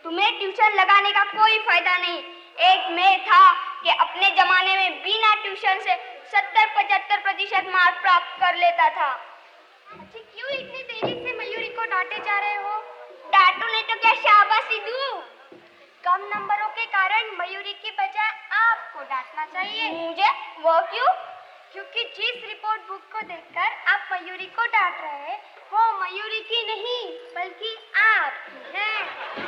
तुम्हें ट्यूशन लगाने का कोई फायदा नहीं। एक में था कि अपने जमाने में बिना ट्यूशन से 70-75% मार्क प्राप्त कर लेता था। अच्छा, क्यों इतनी तेजी से मयूरी को डांटे जा रहे हो? डांटू नहीं तो क्या शाबाशी दूं? कम नंबरों के कारण मयूरी की बजाय आपको डांटना चाहिए। मुझे? वो क्यों? क्योंकि जिस रिपोर्ट बुक को देखकर आप मयूरी को डांट रहे हैं, वो मयूरी की नहीं बल्कि आपकी है।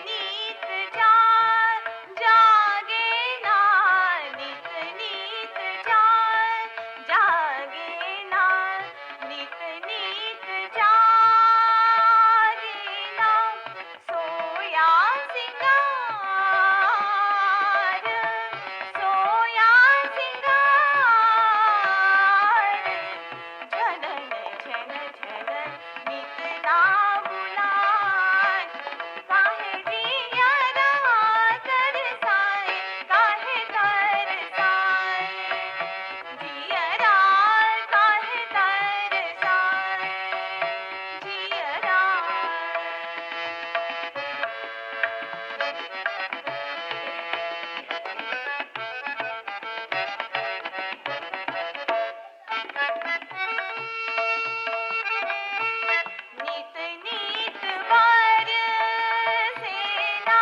नीत जागे ना, नित नीत जागे ना, नित नीत जागे ना, सोया सिंगार, सोया सिंगार, झनन झन झन नित ना बुलाय, काहे जिया तरसाय, काहे तरसाय, जियरा काहे तरसाय, जियरा. नीत नीत वार सेना,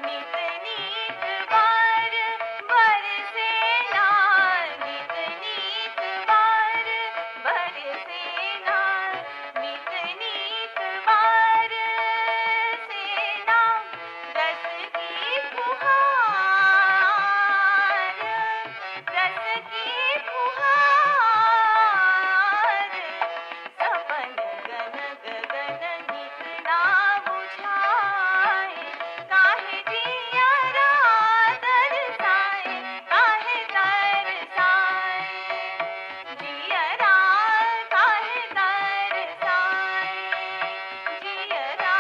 नीत नीत वार बरसेना, नीत नीत वार बरसेना, नीत नीत वार सेना, रस की फुहार, रस की फुहार, सपन गन गगन नित ना बुझाए, काहे जिया तरसाए, काहे तरसाए, जियरा काहे तरसाए, जियरा,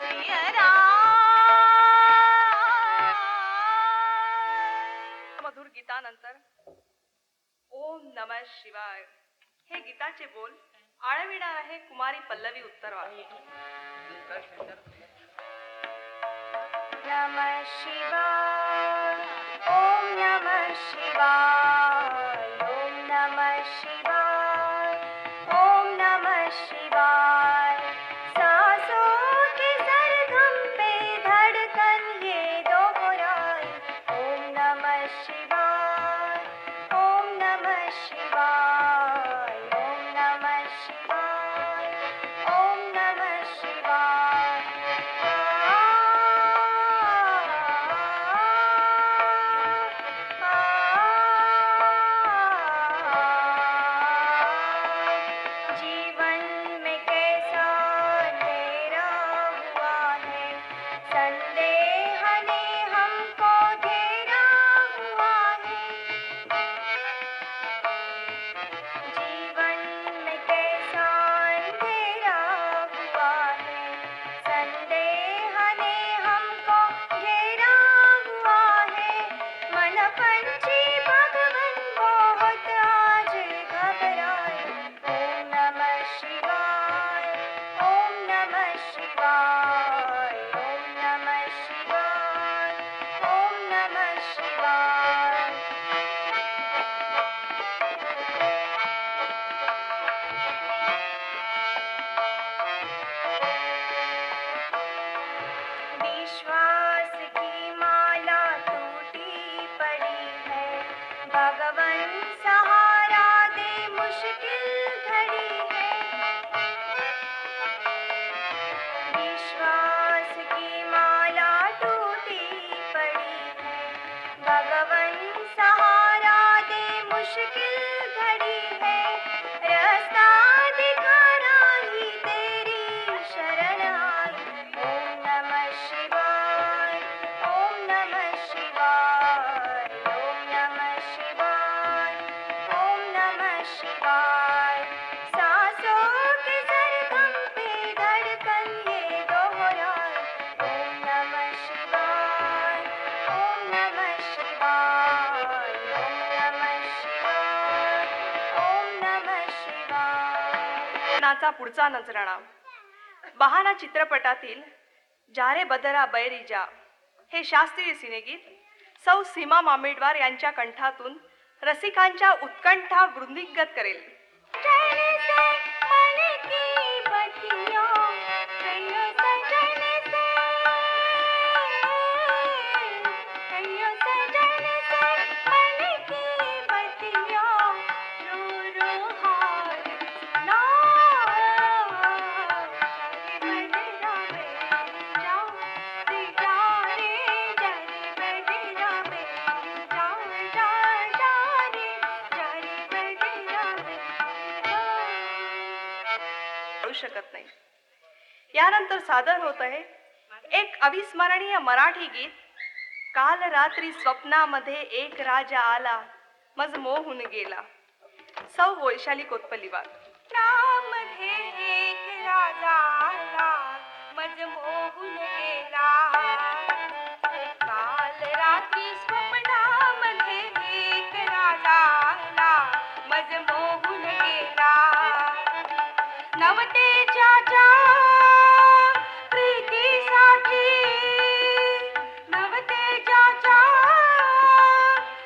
जियरा. मधुर गीतानंतर ओम नमः शिवाय हे गीताचे बोल आळविणार आहे कुमारी पल्लवी उत्तरवाळ. नमः शिवाय, ओम नमः शिवाय, ओम नमः शिवाय, ओम नमः शिवाय. सांसों के सरगम पे धड़कन ये दोहराए, ओम नमः शिवाय, ओम नमः शिवाय, ओम नमः शिवाय, ओम नमः शिवाय. जीवन में कैसा अंधेरा हुआ है, संदेह ने हमको घेरा हुआ है. जीवन में कैसा अंधेरा हुआ है, संदेह ने हमको घेरा हुआ है. मन पंछी भगवन बहुत आज घबराए, ओम नमः शिवाय, ओम नमः शिवाय, ओम नमः शिवाय, ओम नमः शिवाय. विश्वास की माला टूटी पड़ी है, भगवन सहारा दे मुश्किल घड़ी है. विश्वास की माला टूटी पड़ी है, भगवन सहारा दे मुश्किल घड़ी है. रास्ता दिखा राही तेरी शरण आई, ओम नमः शिवाय, ओम नमः शिवाय, ओम नमः शिवाय, ओम नमः शिवाय. सांसों के सरगम पे धड़कन ये दोहराए, ओम नमः शिवाय, ओम नमः शिवाय, ओम नमः शिवाय, ओम नमः शिवाय. नाचा पुढचा नजराणा बहाना चित्रपटातील जारे बदरा बैरिजा हे शास्त्रीय सिनेगीत सौ सीमा मामेडवार यांच्या कंठातून रसिकांच्या उत्कंठा वृंदीगत करेल. सजन से मन की बत्तियां, कहियो सजन से, कहियो सजन से मन की बत्तियां, रो रो हाल सुना, जागे बदरा बैरिया. यानंतर सादर होत आहे एक अविस्मरणीय मराठी गीत. काल रात्री स्वप्नामध्ये एक राजा आला, मज मोहून गेला. सौ वैशाली कोतपलीवार. मध्ये एक राजा आला, मज मोहून गेला. काल रात्री स्वप्नामध्ये एक राजा आला, मज मोहून गेला. नवतेच्या प्रीतीसाठी, नवतेच्या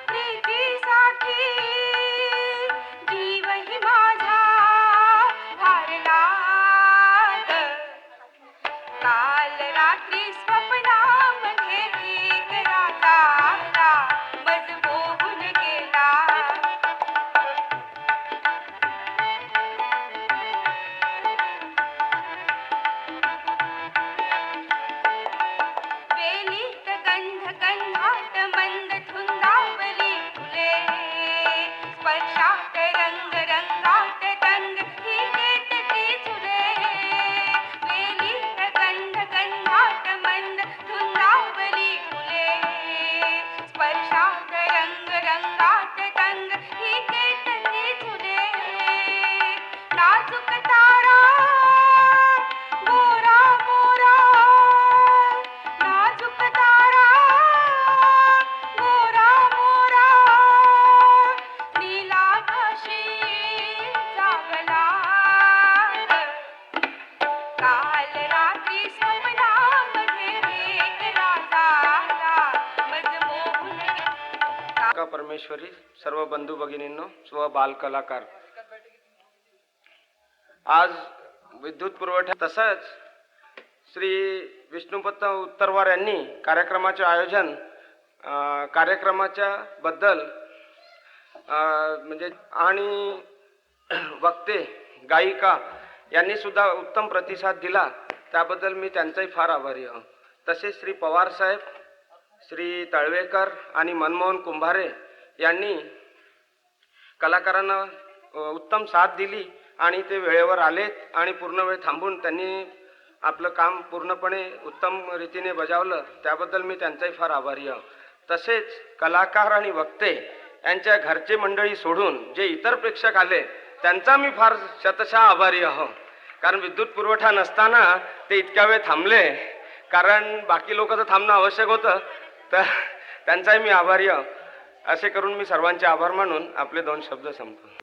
प्रीतीसाठी जीवही माझा हारला ग. काल रात्री स्वप्नामध्ये एक राजा आला, मज मोहून गेला. वेलीत गंध गंधात मंद धुंदावली फुले, स्पर्शात रंग रंगात तंग ही देत ती झुले. वेलीत गंध गंधात मंद धुंदावली फुले, स्पर्शात रंग रंगात तंग ही देत ती झुले. नाजूक तारा गोरा मोरा, नाजूक तारा गोरा मोरा, नीलाकाशी जागला. काल रात्री स्वप्नामध्ये एक राजा आला, मज मोहून गेला. का परमेश्वरी, सर्व बंधू भगिनींनो, स्व बालकलाकार, आज विद्युत पुरवठा तसंच श्री विष्णुपत्त उत्तरवार यांनी कार्यक्रमाचे आयोजन कार्यक्रमाच्या बद्दल म्हणजे आणि वक्ते गायिका यांनी सुद्धा उत्तम प्रतिसाद दिला, त्याबद्दल मी त्यांचाही फार आभारी आहे. तसेच श्री पवार साहेब, श्री तळवेकर आणि मनमोहन कुंभारे यांनी कलाकारांना उत्तम साथ दिली आणि ते वेळेवर आलेत आणि पूर्ण वेळ थांबून त्यांनी आपलं काम पूर्णपणे उत्तम रीतीने बजावलं, त्याबद्दल मी त्यांचाही फार आभारी आहे. तसेच कलाकार आणि वक्ते यांच्या घरचे मंडळी सोडून जे इतर प्रेक्षक आले त्यांचा मी फार शतशः आभारी आहे, कारण विद्युत पुरवठा नसताना ते इतक्या वेळ थांबले, कारण बाकी लोक तर थांबणं आवश्यक होतं, तर त्यांचाही मी आभारी आहे. असे करून मी सर्वांचे आभार मानून आपले 2 शब्द संपतो.